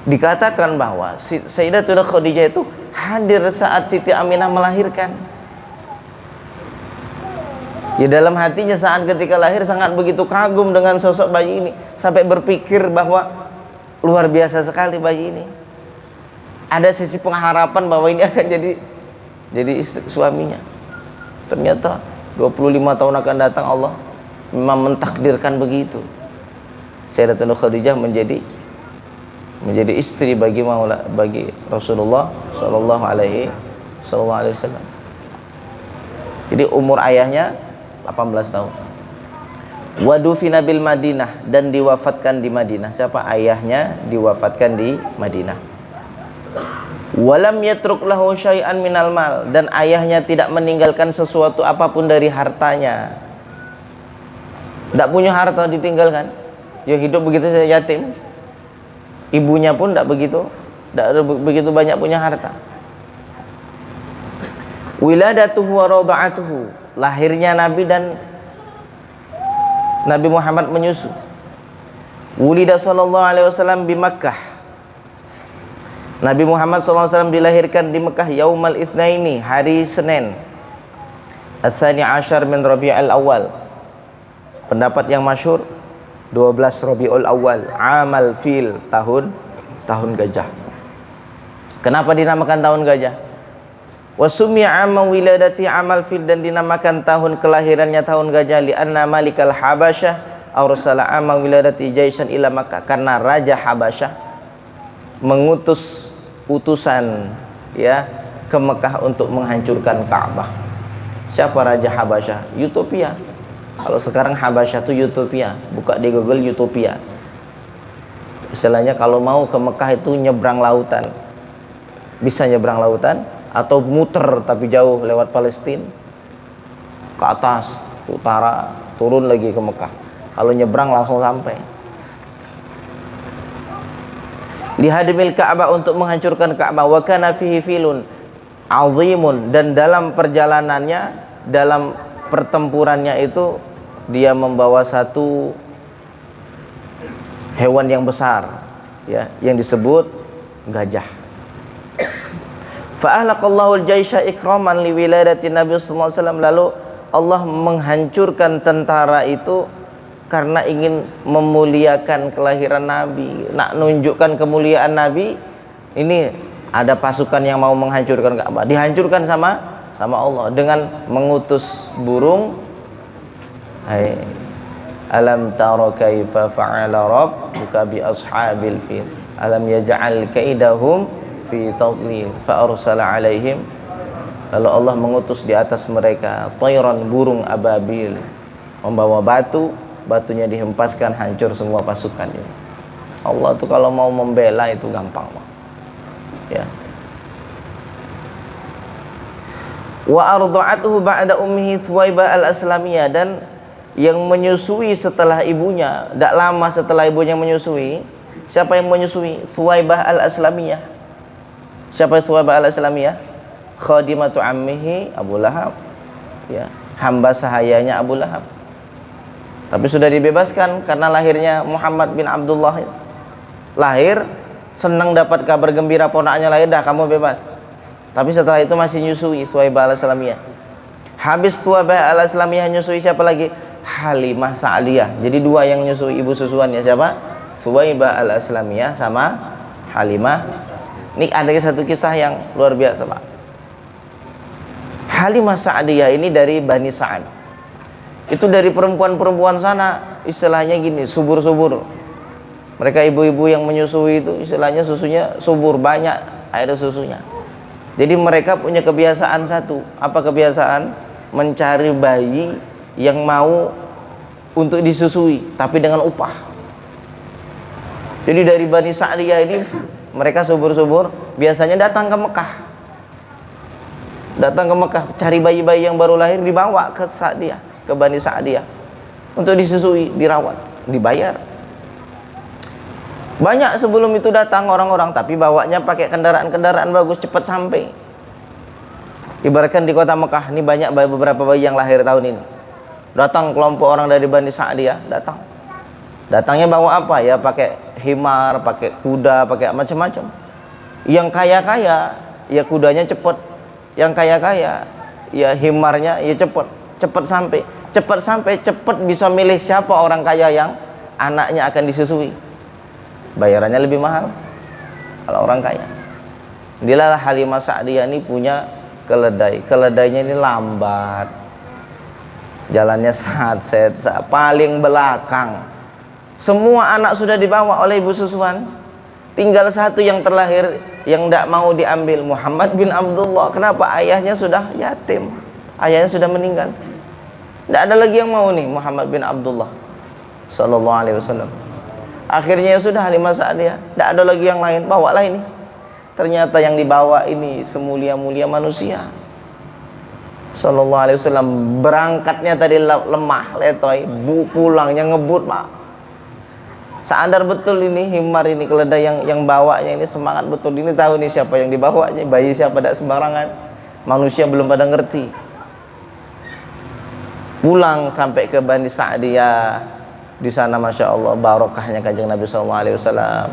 Speaker 1: dikatakan bahwa Sayyidatuna Khadijah itu hadir saat Siti Aminah melahirkan. Ya, dalam hatinya saat ketika lahir sangat begitu kagum dengan sosok bayi ini, sampai berpikir bahwa luar biasa sekali bayi ini. Ada sisi pengharapan bahwa ini akan jadi istri, suaminya. Ternyata 25 tahun akan datang Allah memang mentakdirkan begitu. Sayyidatuna Khadijah menjadi istri bagi Rasulullah sallallahu alaihi wasallam. Jadi umur ayahnya 18 tahun. Wadufina bil Madinah, dan diwafatkan di Madinah. Siapa? Ayahnya diwafatkan di Madinah. Walam yatruk lahu syai'an minal mal, dan ayahnya tidak meninggalkan sesuatu apapun dari hartanya. Tidak punya harta ditinggalkan, ya hidup begitu saja yatim. Ibunya pun tidak begitu banyak punya harta. Wiladatuhu wa rada'atuhu, lahirnya Nabi dan Nabi Muhammad menyusu. Wulida sallallahu alaihi wasallam di Makkah, Nabi Muhammad sallallahu alaihi wasallam dilahirkan di Mekah yaumal itsnaini, hari Senin, Ats-tsani asyar min Rabiul Awal. Pendapat yang masyhur 12 Rabiul Awal, amal fil, tahun gajah. Kenapa dinamakan tahun gajah? Wa summi'a amma wiladati amal fil, dan dinamakan tahun kelahirannya tahun gajah li'anna malikal Habasyah arsala amma wiladati jaisan ila Makkah, karena raja Habasyah mengutus utusan ya ke Mekah untuk menghancurkan Ka'bah. Siapa raja Habasyah? Utopia. Kalau sekarang Habasyah itu Utopia, buka di Google Utopia. Istilahnya kalau mau ke Mekah itu nyebrang lautan, bisa nyebrang lautan atau muter tapi jauh lewat Palestina, ke atas, ke utara, turun lagi ke Mekah. Kalau nyebrang langsung sampai. Lihadmil Ka'bah, untuk menghancurkan Ka'bah. Wa kana fihi filun azimun, dan dalam perjalanannya, dalam pertempurannya itu dia membawa satu hewan yang besar, ya, yang disebut gajah. Fa ahlaqallahu al-jaisha ikraman li wiladati Nabi sallallahu alaihi wasallam. Lalu Allah menghancurkan tentara itu karena ingin memuliakan kelahiran Nabi, nak nunjukkan kemuliaan Nabi. Ini ada pasukan yang mau menghancurkan Ka'bah, dihancurkan sama Allah dengan mengutus burung. Hai, alam tara kaifa fa'ala rabbuka bi ashabil fil alam yaj'al kaidahum fi tadlil fa arsala alaihim. Lalu Allah mengutus di atas mereka tayran, burung ababil, membawa batu, batunya dihempaskan, hancur semua pasukan ini. Allah tuh kalau mau membela itu gampang, ya. Wa arda'atuhu ba'da ummihi Thuwaibah al-Aslamiyah, dan yang menyusui setelah ibunya, tidak lama setelah ibunya menyusui. Siapa yang menyusui? Thuwaibah al-Aslamiyah. Siapa Thuwaibah al-Aslamiyah? Khadimatu ammihi Abu Lahab, ya, hamba sahayanya Abu Lahab. Tapi sudah dibebaskan karena lahirnya Muhammad bin Abdullah. Lahir, senang dapat kabar gembira ponaknya lahir, dah kamu bebas. Tapi setelah itu masih nyusui Thuwaibah al-Aslamiyah. Habis Thuwaibah al-Aslamiyah nyusui siapa lagi? Halimah Sa'diyah. Jadi dua yang nyusui ibu susuannya siapa? Thuwaibah al-Aslamiyah sama Halimah. Ini ada satu kisah yang luar biasa, Pak. Halimah Sa'diyah ini dari Bani Sa'ad. Itu dari perempuan-perempuan sana, istilahnya gini, subur-subur. Mereka ibu-ibu yang menyusui itu istilahnya susunya subur, banyak air susunya. Jadi mereka punya kebiasaan satu. Apa kebiasaan? Mencari bayi yang mau untuk disusui, tapi dengan upah. Jadi dari Bani Sa'diyah ini, mereka subur-subur, biasanya datang ke Mekah. Datang ke Mekah, cari bayi-bayi yang baru lahir, dibawa ke Sa'diyah, ke Bani Sa'diyah, untuk disusui, dirawat, dibayar. Banyak sebelum itu datang orang-orang, tapi bawanya pakai kendaraan-kendaraan bagus, cepat sampai. Ibaratkan di kota Mekah, ini banyak beberapa bayi yang lahir tahun ini. Datang kelompok orang dari Bani Sa'diyah, datang. Datangnya bawa apa? Ya pakai himar, pakai kuda, pakai macam-macam. Yang kaya-kaya, ya kudanya cepat. Yang kaya-kaya, ya himarnya ya cepat. Cepat sampai. Cepat sampai, cepat bisa milih siapa orang kaya yang anaknya akan disusui. Bayarannya lebih mahal kalau orang kaya. Inilah Halimah Sa'diyah ini punya keledai. Keledainya ini lambat, jalannya set paling belakang. Semua anak sudah dibawa oleh ibu susuan, tinggal satu yang terlahir yang tidak mau diambil, Muhammad bin Abdullah. Kenapa? Ayahnya sudah yatim, ayahnya sudah meninggal. Tidak ada lagi yang mau nih Muhammad bin Abdullah sallallahu alaihi wasallam. Akhirnya sudah Halimah Sa'diyah, tidak ada lagi yang lain, bawalah ini. Ternyata yang dibawa ini semulia-mulia manusia. Sallallahu alaihi wasallam. Berangkatnya tadi lemah, letoy, pulangnya ngebut, Pak. Sadar betul ini himar ini, keledai yang bawanya ini semangat betul. Ini tahu nih siapa yang dibawanya, bayi siapa, tidak sembarangan. Manusia belum pada ngerti. Pulang sampai ke Bani Sa'diyah. Di sana masya Allah barokahnya kanjeng Nabi Sallallahu Alaihi Wasallam.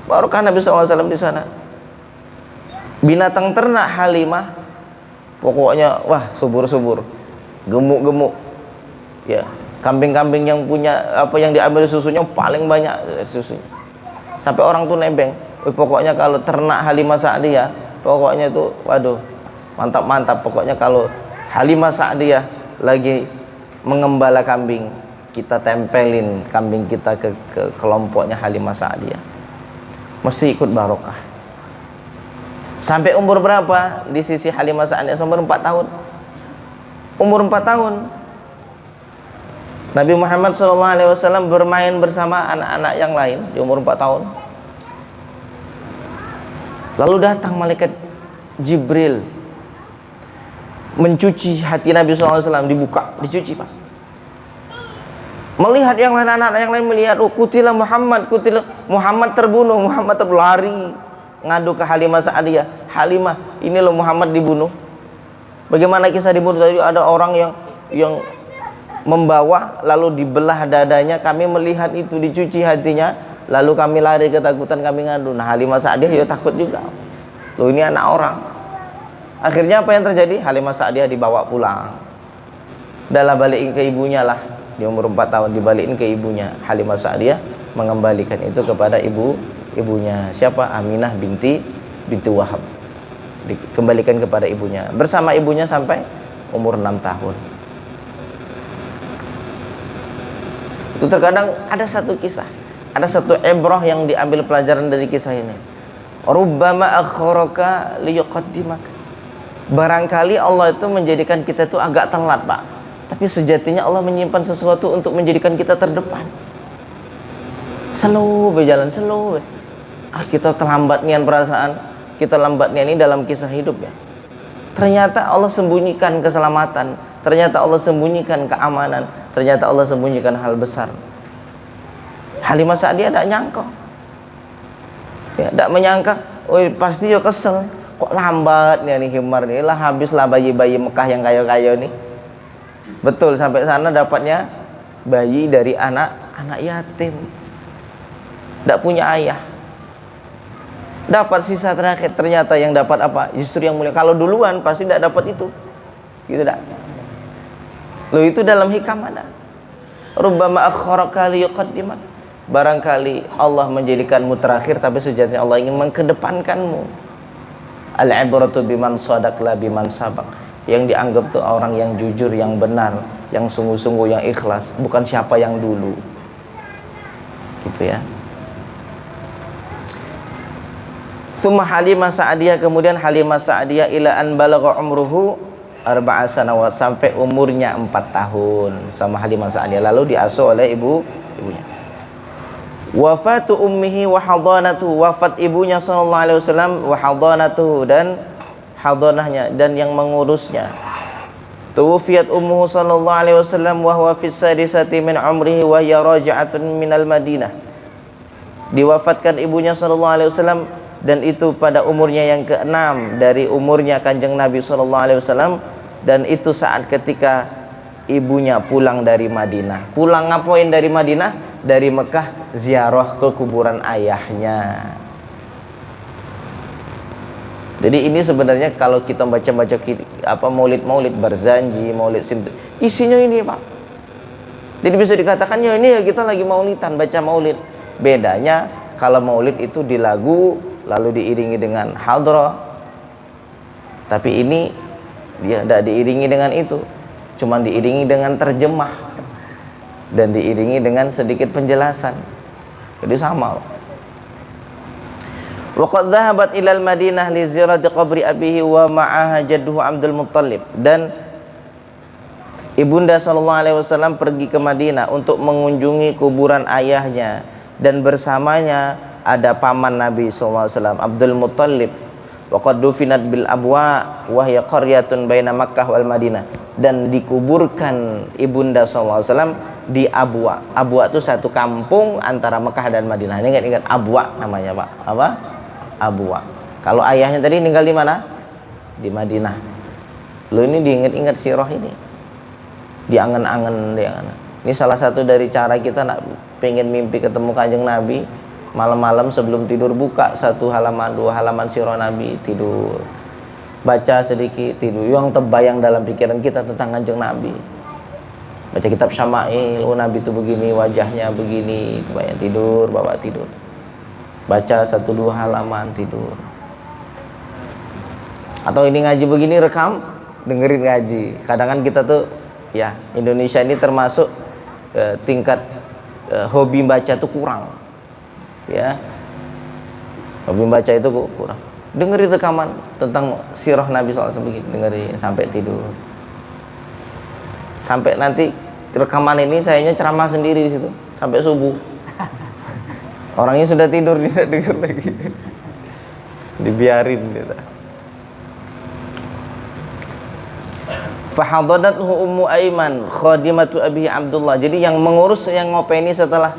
Speaker 1: Barokah Nabi Sallallahu Alaihi Wasallam di sana. Binatang ternak Halimah, pokoknya wah subur-subur, gemuk-gemuk. Ya, kambing-kambing yang punya apa yang diambil susunya paling banyak susunya. Sampai orang tuh nebeng. Pokoknya kalau ternak Halimah Sa'diyah, pokoknya itu waduh mantap-mantap. Pokoknya kalau Halimah Sa'diyah lagi mengembala kambing, kita tempelin kambing kita ke kelompoknya Halimah Sa'diyah, mesti ikut barokah. Sampai umur berapa di sisi Halimah Sa'diyah? Umur 4 tahun. Umur 4 tahun Nabi Muhammad SAW bermain bersama anak-anak yang lain di umur 4 tahun. Lalu datang malaikat Jibril mencuci hati Nabi SAW, dibuka, dicuci Pak. Melihat yang lain, anak-anak yang lain melihat, oh kutilah Muhammad, kutilah Muhammad terbunuh, Muhammad lari ngadu ke Halimah Sa'diyah. Halimah, ini loh Muhammad dibunuh. Bagaimana kisah dibunuh tadi? Ada orang yang membawa lalu dibelah dadanya, kami melihat itu, dicuci hatinya, lalu kami lari ketakutan, kami ngadu. Nah Halimah Sa'diyah ya takut juga, loh ini anak orang. Akhirnya apa yang terjadi? Halimah Sa'diyah dibawa pulang, dalam balikin ke ibunya lah. Di umur 4 tahun dibalikin ke ibunya. Halimah Sa'diyah mengembalikan itu kepada ibunya. Siapa? Aminah binti Wahab. Dikembalikan kepada ibunya. Bersama ibunya sampai umur 6 tahun. Itu terkadang ada satu kisah, ada satu ibrah yang diambil pelajaran dari kisah ini. Rubbama akhoraka liyuqaddimak. Barangkali Allah itu menjadikan kita itu agak telat Pak, tapi sejatinya Allah menyimpan sesuatu untuk menjadikan kita terdepan. Slow berjalan, slow. Kita terlambat nian perasaan, kita lambat nian ini dalam kisah hidup ya. Ternyata Allah sembunyikan keselamatan, ternyata Allah sembunyikan keamanan, ternyata Allah sembunyikan hal besar. Halimah Sa'diyah tidak nyangka, ya, tidak menyangka. Oh pasti ya kesel, kok lambat nih himar nih, lah habislah bayi-bayi Mekah yang kaya-kaya nih. Betul, sampai sana dapatnya bayi dari anak yatim, tidak punya ayah. Dapat sisa terakhir, ternyata yang dapat apa? Justru yang mulia. Kalau duluan pasti tidak dapat itu, gitu dak. Loh itu dalam hikam ada. Rubbama akhoraka liyuqaddimak. Barangkali Allah menjadikanmu terakhir, tapi sejatinya Allah ingin mengkedepankanmu. Al-ibratu biman shadaq la biman sabaq. Yang dianggap tuh orang yang jujur, yang benar, yang sungguh-sungguh, yang ikhlas, bukan siapa yang dulu, gitu ya. Summa Halimah Sa'diyah, kemudian Halimah Sa'diyah ila an balagha umruhu 4 sanawat, sampai umurnya 4 tahun sama Halimah Sa'diyah, lalu diasuh oleh ibunya. Wafatu ummihi wa hadanatuhu, wafat ibunya sallallahu alaihi wasallam, wa hadanatuhu, dan hadanahnya dan yang mengurusnya. Tuwfiyat ummuhu sallallahu alaihi wasallam wa huwa fi sadisati min umrihi wa hiya raji'atun minal Madinah. Diwafatkan ibunya sallallahu alaihi wasallam, dan itu pada umurnya yang ke-6 dari umurnya Kanjeng Nabi sallallahu alaihi wasallam, dan itu saat ketika ibunya pulang dari Madinah. Pulang ngapain dari Madinah? Dari Mekah, ziarah ke kuburan ayahnya. Jadi ini sebenarnya kalau kita baca-baca maulid Barzanji, maulid Sintu, isinya ini Pak. Jadi bisa dikatakan ya ini ya kita lagi maulidan, baca maulid. Bedanya kalau maulid itu di lagu lalu diiringi dengan hadrah. Tapi ini dia tidak diiringi dengan itu, cuma diiringi dengan terjemah dan diiringi dengan sedikit penjelasan. Jadi sama Pak. Waqad dhahabat ilal Madinah li ziyarati qabri abihi wa ma'aha jadduhu Abdul Muttalib, dan ibunda sallallahu alaihi wasallam pergi ke Madinah untuk mengunjungi kuburan ayahnya, dan bersamanya ada paman Nabi sallallahu alaihi wasallam Abdul Muttalib. Waqad dufinat bil Abwa wa hiya qaryatun baina Makkah wal Madinah, dan dikuburkan ibunda sallallahu alaihi wasallam di Abwa. Abwa itu satu kampung antara Mekah dan Madinah. Ini ingat Abwa namanya Pak. Apa? Abwa. Kalau ayahnya tadi tinggal di mana? Di Madinah. Lo ini diingat-ingat sirah ini, diangan-angan. Ini salah satu dari cara kita nak pengen mimpi ketemu Kanjeng Nabi. Malam-malam sebelum tidur buka 1 halaman 2 halaman sirah Nabi, tidur baca sedikit, tidur. Yang terbayang dalam pikiran kita tentang Kanjeng Nabi. Baca kitab Syama'il, oh Nabi itu begini, wajahnya begini, kebayang, tidur, bawa tidur. Baca 1-2 halaman, tidur. Atau ini ngaji begini, rekam, dengerin ngaji. Kadang kan kita tuh ya, Indonesia ini termasuk tingkat hobi baca tuh kurang. Ya. Hobi baca itu kurang. Dengerin rekaman tentang sirah Nabi SAW begini, dengerin sampai tidur. Sampai nanti rekaman ini sayanya ceramah sendiri di situ sampai subuh. Orangnya sudah tidur, tidak dengar lagi. Dibiarin gitu. Fahadadathu Ummu Aiman khadimatu Abi Abdullah. Jadi yang mengurus, yang ngopeni setelah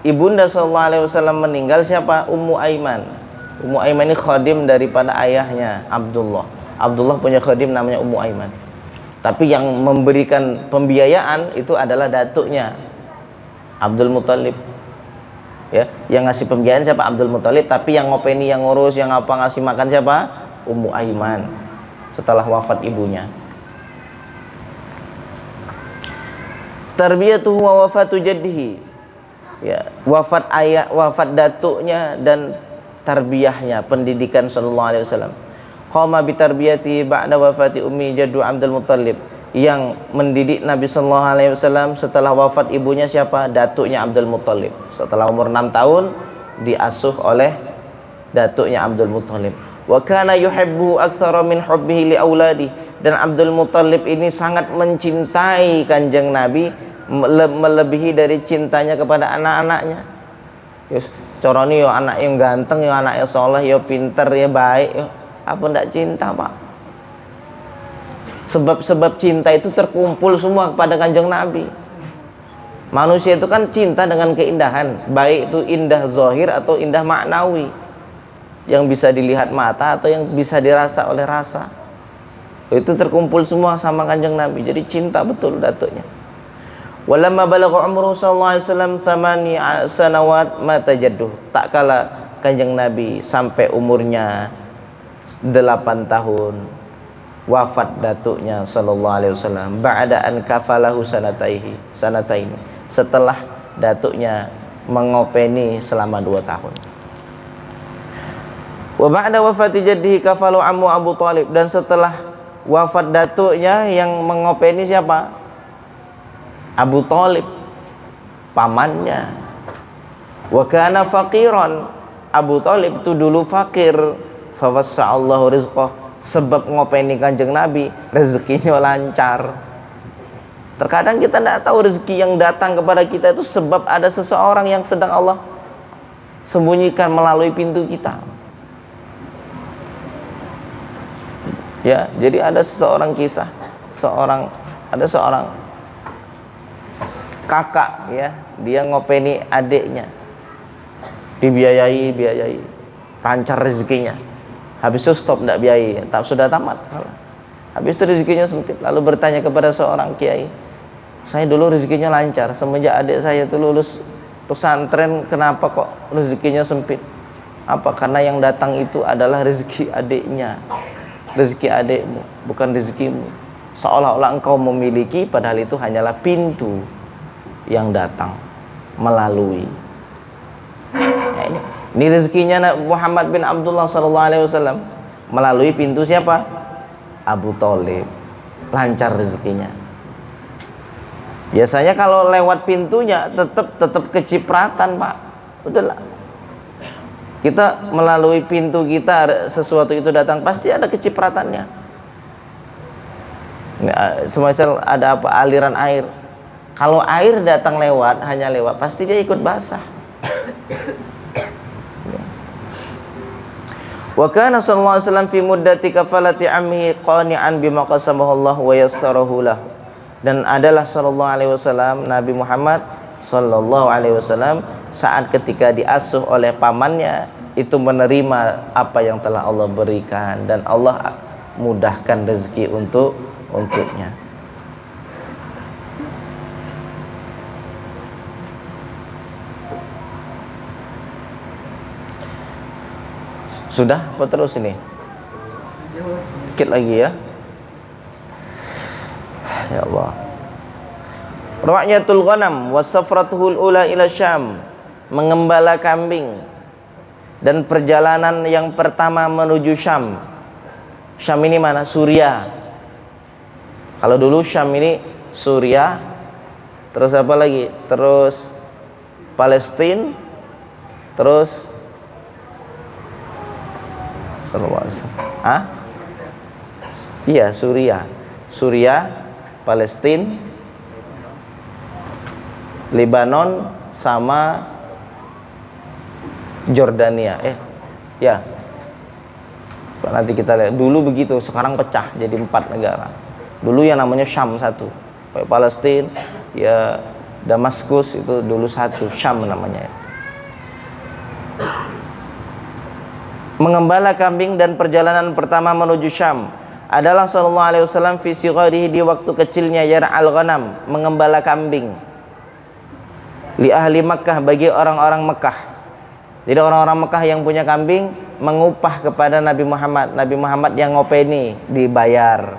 Speaker 1: ibunda sallallahu alaihi wasallam meninggal siapa? Ummu Aiman. Ummu Aiman ini khadim daripada ayahnya Abdullah. Abdullah punya khadim namanya Ummu Aiman. Tapi yang memberikan pembiayaan itu adalah datuknya Abdul Muthalib. Ya, yang ngasih pembiayaan siapa? Abdul Muthalib, tapi yang ngopeni, yang ngurus, yang apa ngasih makan siapa? Ummu Aiman setelah wafat ibunya. Tarbiyatuhu wa wafatu jaddihi. Ya, wafat ayah, wafat datuknya dan tarbiyahnya, pendidikan sallallahu alaihi wasallam. Qama bi tarbiyati ba'da wafati ummi jaddu Abdul Muthalib. Yang mendidik Nabi sallallahu alaihi wasallam setelah wafat ibunya siapa? Datuknya Abdul Muthalib. Setelah umur 6 tahun diasuh oleh datuknya Abdul Muthalib. Wa kana yuhibbu aktsara min hubbihi li auladi. Dan Abdul Muthalib ini sangat mencintai Kanjeng Nabi melebihi dari cintanya kepada anak-anaknya. Yus, coroni yo anak yang ganteng, yo anak yang soleh, yo pinter, yo baik, yo apa ndak cinta, Pak? Sebab-sebab cinta itu terkumpul semua kepada Kanjeng Nabi. Manusia itu kan cinta dengan keindahan, baik itu indah zahir atau indah maknawi, yang bisa dilihat mata atau yang bisa dirasa oleh rasa. Itu terkumpul semua sama Kanjeng Nabi. Jadi cinta betul datuknya. Walamma balagha umruhu sallallahu alaihi wasallam 8 sanawat mata jadduh. Tak kala Kanjeng Nabi sampai umurnya 8 tahun wafat datuknya sallallahu alaihi wasallam ba'da an kafalahu sanataini, setelah datuknya mengopeni selama 2 tahun. Wa ba'da wafati jaddihi kafalu ammu Abu Thalib, dan setelah wafat datuknya yang mengopeni siapa? Abu Thalib, pamannya. Wa kana faqiran, Abu Thalib itu dulu fakir. Fawassa'allahu rizqah, sebab ngopeni Kanjeng Nabi rezekinya lancar. Terkadang kita tidak tahu rezeki yang datang kepada kita itu sebab ada seseorang yang sedang Allah sembunyikan melalui pintu kita. Ya, jadi ada seseorang kisah, ada seorang kakak, ya, dia ngopeni adiknya, dibiayai, lancar rezekinya. Habis itu stop, tidak biayai, tak sudah tamat. Habis itu rezekinya sempit, lalu bertanya kepada seorang kiai, saya dulu rezekinya lancar, semenjak adik saya itu lulus pesantren, kenapa kok rezekinya sempit? Apa? Karena yang datang itu adalah rezeki adiknya, rezeki adikmu, bukan rezekimu. Seolah-olah engkau memiliki, padahal itu hanyalah pintu yang datang melalui. Ya, ini rezekinya Muhammad bin Abdullah sallallahu alaihi wasallam melalui pintu siapa? Abu Thalib. Lancar rezekinya. Biasanya kalau lewat pintunya tetap kecipratan, Pak. Betul lah. Kita melalui pintu kita, sesuatu itu datang pasti ada kecipratannya. Semisal ada apa, aliran air. Kalau air datang lewat, hanya lewat, pasti dia ikut basah. Wa kana sallallahu alaihi wasallam fi muddati kafalati ammihi qani'an bima qasamahu Allah wa yassarahu lahu. Dan adalah sallallahu alaihi wasallam, Nabi Muhammad sallallahu alaihi wasallam saat ketika diasuh oleh pamannya itu menerima apa yang telah Allah berikan, dan Allah mudahkan rezeki untuknya. Sudah apa terus ini? Sedikit lagi ya. Ya Allah. Ra'yatul ghanam wa safratuhul ula ila Syam, mengembala kambing dan perjalanan yang pertama menuju Syam. Syam ini mana? Suriah. Kalau dulu Syam ini Suriah, terus apa lagi? Terus Palestina, terus iya, Suriah, Palestina, Lebanon sama Jordania. Nanti kita lihat. Dulu begitu, sekarang pecah jadi 4 negara. Dulu yang namanya Syam satu, kayak Palestina, ya Damaskus itu dulu satu, Syam namanya. Mengembala kambing dan perjalanan pertama menuju Syam adalah sallallahu alaihi wasallam fi sigharihi, di waktu kecilnya, yar'al ghanam, mengembala kambing. Li ahli Makkah, bagi orang-orang Mekah. Jadi orang-orang Mekah yang punya kambing mengupah kepada Nabi Muhammad. Nabi Muhammad yang ngopeni, dibayar.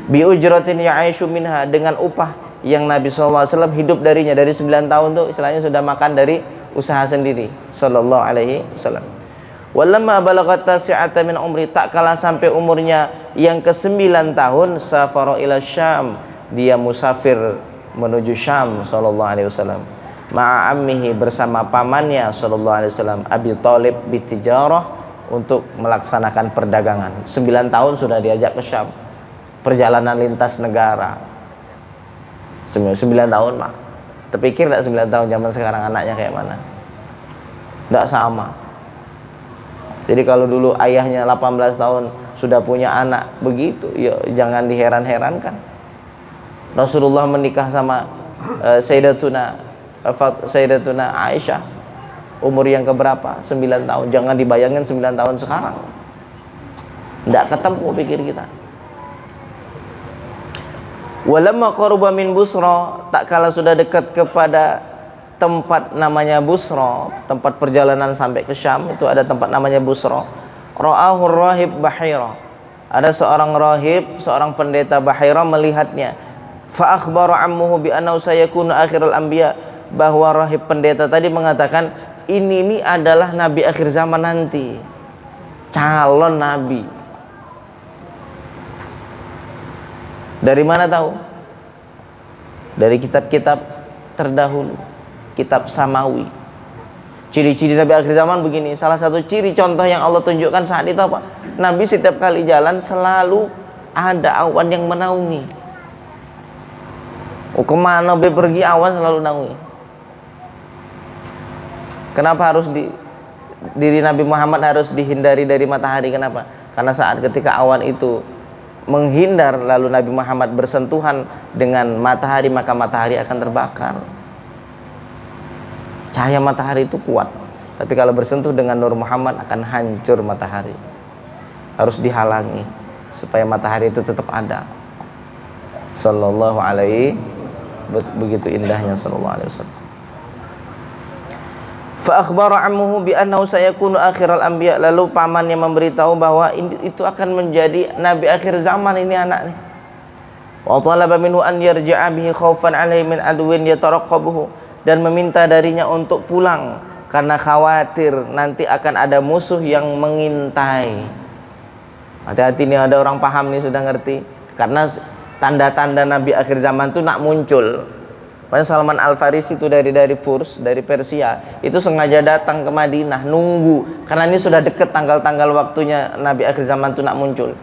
Speaker 1: Bi ujratin ya'ishu minha, dengan upah yang Nabi sallallahu alaihi wasallam hidup darinya. Dari 9 tahun tuh istilahnya sudah makan dari usaha sendiri sallallahu alaihi wasallam. Walamma balagat tasi'ata min umri, tak kalah sampai umurnya yang ke-9 tahun, safara ila Syam, dia musafir menuju Syam sallallahu alaihi wasallam. Ma'a ammihi, bersama pamannya sallallahu alaihi wasallam, Abi Thalib, bitijarah, untuk melaksanakan perdagangan. 9 tahun sudah diajak ke Syam. Perjalanan lintas negara. 9 tahun, Pak. Terpikir enggak 9 tahun zaman sekarang anaknya kayak mana? Enggak sama. Jadi kalau dulu ayahnya 18 tahun sudah punya anak begitu, ya jangan diheran-herankan. Rasulullah menikah sama Sayyidatuna Aisyah umur yang keberapa? 9 tahun. Jangan dibayangkan 9 tahun sekarang. Tidak ketemu pikir kita. Walamma qaruba min Busra, tak kala sudah dekat kepada tempat namanya Busra, tempat perjalanan sampai ke Syam itu ada tempat namanya Busra. Ra'ahur rahib Bahira, ada seorang rahib, seorang pendeta Bahira melihatnya. Fa akhbara ammuhu bi annahu sayakunu akhirul anbiya, bahwa rahib pendeta tadi mengatakan ini adalah nabi akhir zaman nanti, calon nabi. Dari mana tahu? Dari kitab-kitab terdahulu, kitab Samawi. Ciri-ciri Nabi akhir zaman begini. Salah satu ciri contoh yang Allah tunjukkan saat itu apa? Nabi setiap kali jalan selalu ada awan yang menaungi. Kemana Nabi pergi awan selalu naungi. Kenapa harus diri Nabi Muhammad harus dihindari dari matahari? Kenapa? Karena saat ketika awan itu menghindar lalu Nabi Muhammad bersentuhan dengan matahari, maka matahari akan terbakar. Cahaya matahari itu kuat, tapi kalau bersentuh dengan Nur Muhammad akan hancur matahari. Harus dihalangi supaya matahari itu tetap ada. Sallallahu alaihi, begitu indahnya sallallahu alaihi wasallam. Fa akhbara ammuhu bi annahu sayakunu akhiral anbiya, lalu pamannya memberitahu bahwa itu akan menjadi nabi akhir zaman ini anak nih. Wa talaba minhu an yarji'a bihi khaufan alaihi min adwin yataraqqabuhu, dan meminta darinya untuk pulang karena khawatir nanti akan ada musuh yang mengintai. Hati-hati nih, ada orang paham nih, sudah ngerti, karena tanda-tanda nabi akhir zaman itu nak muncul. Makanya Salman Al-Farisi itu dari Furs, dari Persia, itu sengaja datang ke Madinah nunggu, karena ini sudah dekat tanggal-tanggal waktunya nabi akhir zaman itu nak muncul.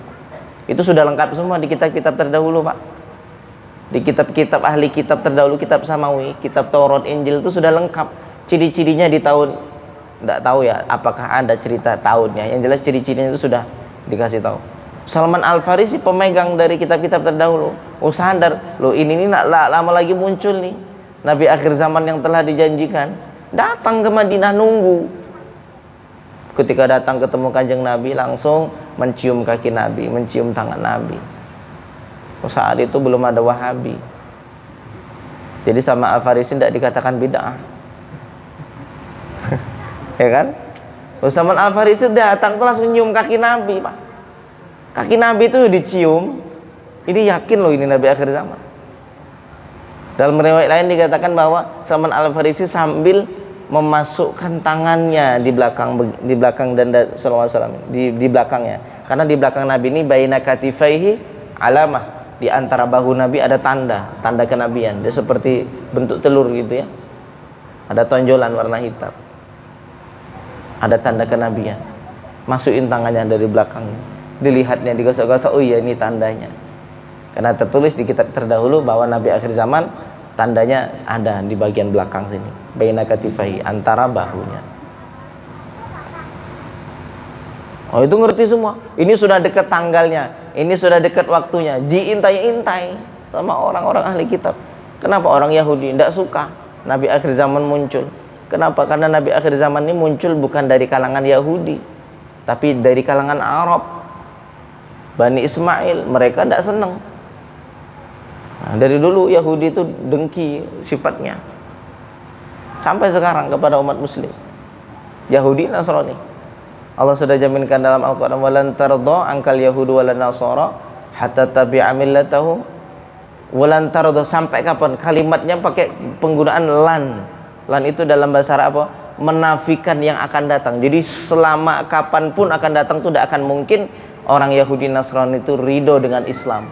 Speaker 1: Itu sudah lengkap semua di kitab-kitab terdahulu, Pak. Di kitab-kitab ahli kitab terdahulu, kitab Samawi, kitab Taurat, Injil itu sudah lengkap ciri-cirinya di tahun, enggak tahu ya apakah ada cerita tahunnya. Yang jelas ciri-cirinya itu sudah dikasih tahu. Salman Al-Farisi pemegang dari kitab-kitab terdahulu, sadar, loh ini nak lama lagi muncul nih nabi akhir zaman yang telah dijanjikan. Datang ke Madinah nunggu. Ketika datang ketemu Kanjeng Nabi, langsung mencium kaki Nabi, mencium tangan Nabi. Saat itu belum ada Wahabi, jadi sama Al-Farisi tidak dikatakan bid'ah. Ya kan? Salman Al-Farisi datang tuh langsung nyium kaki Nabi, Pak. Kaki Nabi itu dicium, ini yakin loh ini nabi akhir zaman. Dalam riwayat lain dikatakan bahwa Salman Al-Farisi sambil memasukkan tangannya di belakang dada sallallahu alaihi wasallam, di belakangnya. Karena di belakang Nabi ini baina katifaihi alamah, di antara bahu Nabi ada tanda kenabian. Dia seperti bentuk telur gitu ya. Ada tonjolan warna hitam. Ada tanda kenabian. Masukin tangannya dari belakangnya. Dilihatnya, digosok-gosok, oh iya ini tandanya. Karena tertulis di kitab terdahulu bahwa nabi akhir zaman tandanya ada di bagian belakang sini, baina katifai, antara bahunya. Oh itu ngerti semua. Ini sudah dekat tanggalnya. ini sudah dekat waktunya, diintai-intai sama orang-orang ahli kitab. Kenapa orang Yahudi tidak suka Nabi akhir zaman muncul? Kenapa? Karena Nabi akhir zaman ini muncul bukan dari kalangan Yahudi, tapi dari kalangan Arab, Bani Ismail. Mereka tidak senang. Nah, dari dulu Yahudi itu dengki sifatnya, sampai sekarang kepada umat muslim. Yahudi, Nasrani, Allah sudah jaminkan dalam Al-Quran, walan tardha angkal yahudu walan nasara hatta tabi'a millatahum. Walan tardha, sampai kapan? Kalimatnya pakai penggunaan lan. Lan itu dalam bahasa Arab apa? Menafikan yang akan datang. Jadi selama kapanpun akan datang itu tidak akan mungkin orang Yahudi Nasrani itu ridho dengan Islam.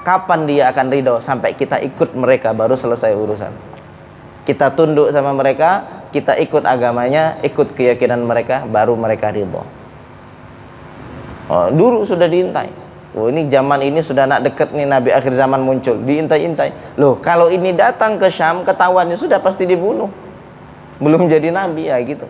Speaker 1: Kapan dia akan ridho? Sampai kita ikut mereka baru selesai urusan. Kita tunduk sama mereka, kita ikut agamanya, ikut keyakinan mereka, baru mereka ridho. Oh, dulu sudah diintai. Oh, ini zaman ini sudah nak deket nih Nabi akhir zaman muncul, diintai-intai. Loh, kalau ini datang ke Syam, ketahuannya sudah pasti dibunuh. Belum jadi nabi ya gitu.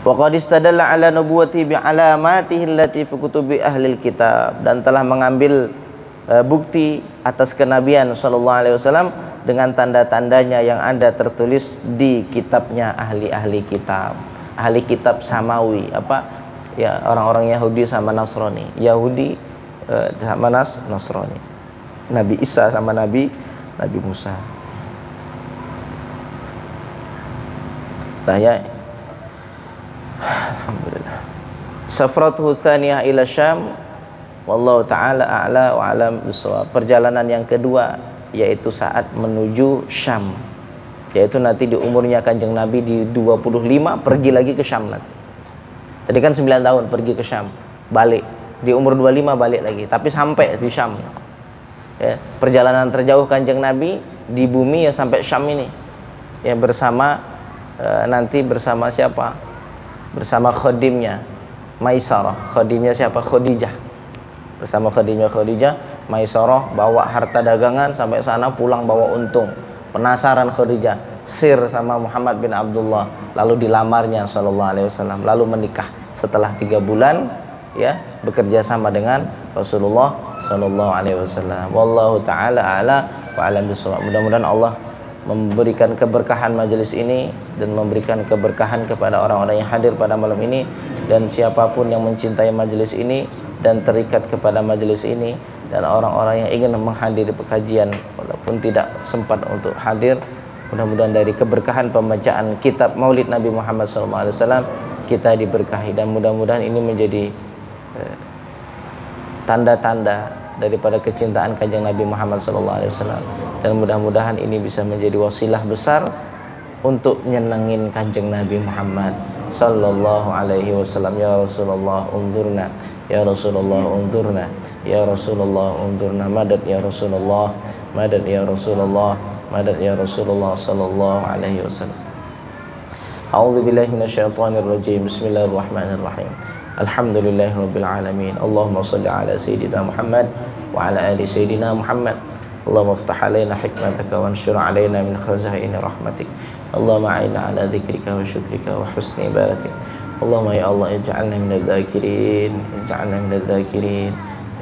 Speaker 1: Wa qad istadalla ala nubuwwati bi alamatihi allati fi kutubi ahli kitab, dan telah mengambil bukti atas kenabian sallallahu alaihi wasallam dengan tanda-tandanya yang ada tertulis di kitabnya ahli-ahli kitab. Ahli kitab samawi, apa? Ya, orang-orang Yahudi sama Nasrani. Yahudi sama Nasrani. Nabi Isa sama Nabi Musa. Nah ya, alhamdulillah. Safratuhu tsaniyah ila Syam, wallahu taala a'la wa alam bissawab. Perjalanan yang kedua yaitu saat menuju Syam, yaitu nanti di umurnya Kanjeng Nabi di 25 pergi lagi ke Syam nanti. Tadi kan 9 tahun pergi ke Syam, balik di umur 25 balik lagi, tapi sampai di Syam. Ya, perjalanan terjauh Kanjeng Nabi di bumi ya sampai Syam ini. Ya, bersama nanti bersama siapa? Bersama khodimnya Maisarah. Khodimnya siapa? Khadijah. Bersama Khadijah, Maisarah bawa harta dagangan sampai sana, pulang bawa untung. Penasaran Khadijah, sir sama Muhammad bin Abdullah, lalu dilamarnya sallallahu alaihi wasallam, lalu menikah setelah 3 bulan, ya, bekerja sama dengan Rasulullah sallallahu alaihi wasallam. Wallahu taala a'la wa alam bissawab. Mudah-mudahan Allah memberikan keberkahan majelis ini dan memberikan keberkahan kepada orang-orang yang hadir pada malam ini, dan siapapun yang mencintai majelis ini dan terikat kepada majelis ini, dan orang-orang yang ingin menghadiri pengajian walaupun tidak sempat untuk hadir, mudah-mudahan dari keberkahan pembacaan kitab Maulid Nabi Muhammad SAW kita diberkahi, dan mudah-mudahan ini menjadi tanda-tanda daripada kecintaan Kanjeng Nabi Muhammad SAW, dan mudah-mudahan ini bisa menjadi wasilah besar untuk nyenengin Kanjeng Nabi Muhammad sallallahu alaihi wasallam. Ya Rasulullah unzurna, ya Rasulullah unzurna, ya Rasulullah unzurna, madad ya Rasulullah, madad ya Rasulullah, madad ya Rasulullah sallallahu alaihi wasallam. A'udzu billahi minasyaitonir rajim. Bismillahirrahmanirrahim. Alhamdulillahirabbil alamin. Allahumma shalli ala sayidina Muhammad wa ala ali sayidina Muhammad. Allahumma iftah alaina hikmataka wa anshur alaina min khazaini rahmatik. Allahumma a'inna ala dzikrika wa syukrika wa husni ibadatik. Allahumma ya Allah ij'alna minadz zakirin, ij'alna minadz zakirin,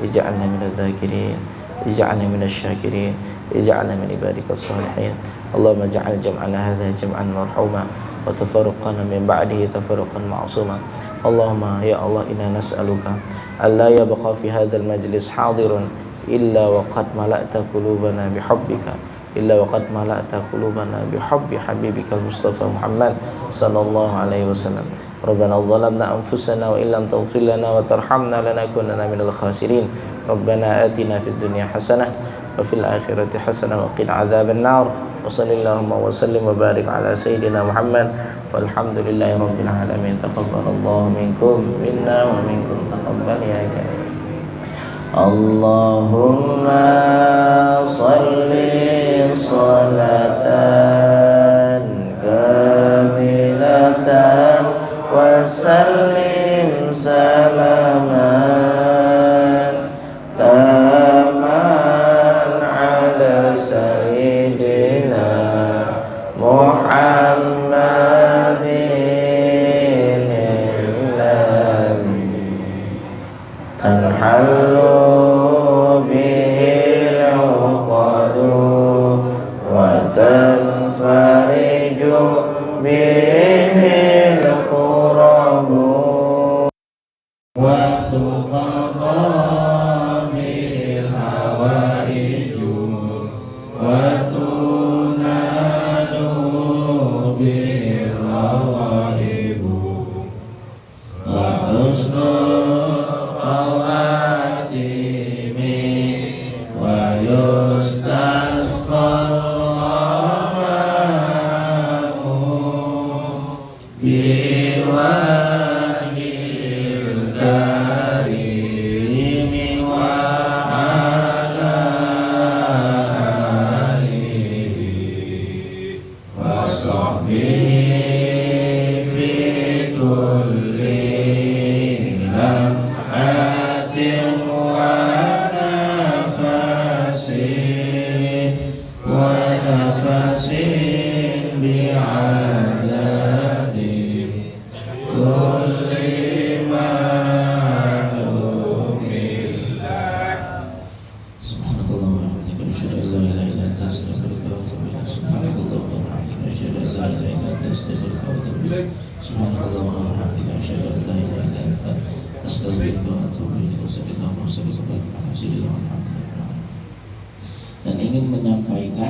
Speaker 1: ij'alna minadz zakirin, ij'alna minasy syakirin, ij'alna min ibadikas shalihin. Allahumma ij'al jam'ana hadza jam'an marhuma wa tafarruqana min ba'dihi tafarruqan ma'suma. Allahumma ya Allah inna nas'aluka alla yabqa fi hadzal majlis hadirun illa wa qad mala'ta qulubana bihubbika, illa wa qad mala'ta qulubana bihubbi habibikal Mustafa Muhammad sallallahu alaihi wasallam. Rabbana zalamna anfusana wa illam taghfir lana wa tarhamna lanakunanna minal khasirin. Rabbana atina fid dunya hasanah wa fil akhirati hasanah wa qina adzaban nar. Wa sallallahu wa sallim wa barik ala sayidina Muhammad walhamdulillahi rabbil alamin. Taqabbalallahu minkum minna wa minkum taqabbal ya karim. Allahumma salli salatan kamilatan wa sallim salaman taman ala sayyidina Muhammadin tanhallu bihil uqadu wa tanfariju bihil qurabu wa tuqadha bil hawaiju wa tunadu bil rawaibu wa husnul khawatimi wa yustasqal ghamam biwajhil karimi wa ala alihi wa sahbihi fi kulli lamhatin wa nafasin bi'adadin kulli ma'lumillah. Subhanallah wa bihamdihi asyhadu an la ilaha illa anta astaghfiruka wa atubu ilaik. Subhanallah wa bihamdihi asyhadu an la ilaha illa anta astaghfiruka wa atubu ilaik. Subhanallah wa bihamdihi asyhadu an la ilaha illa anta astaghfiruka wa atubu ilaik. Dan ingin menyampaikan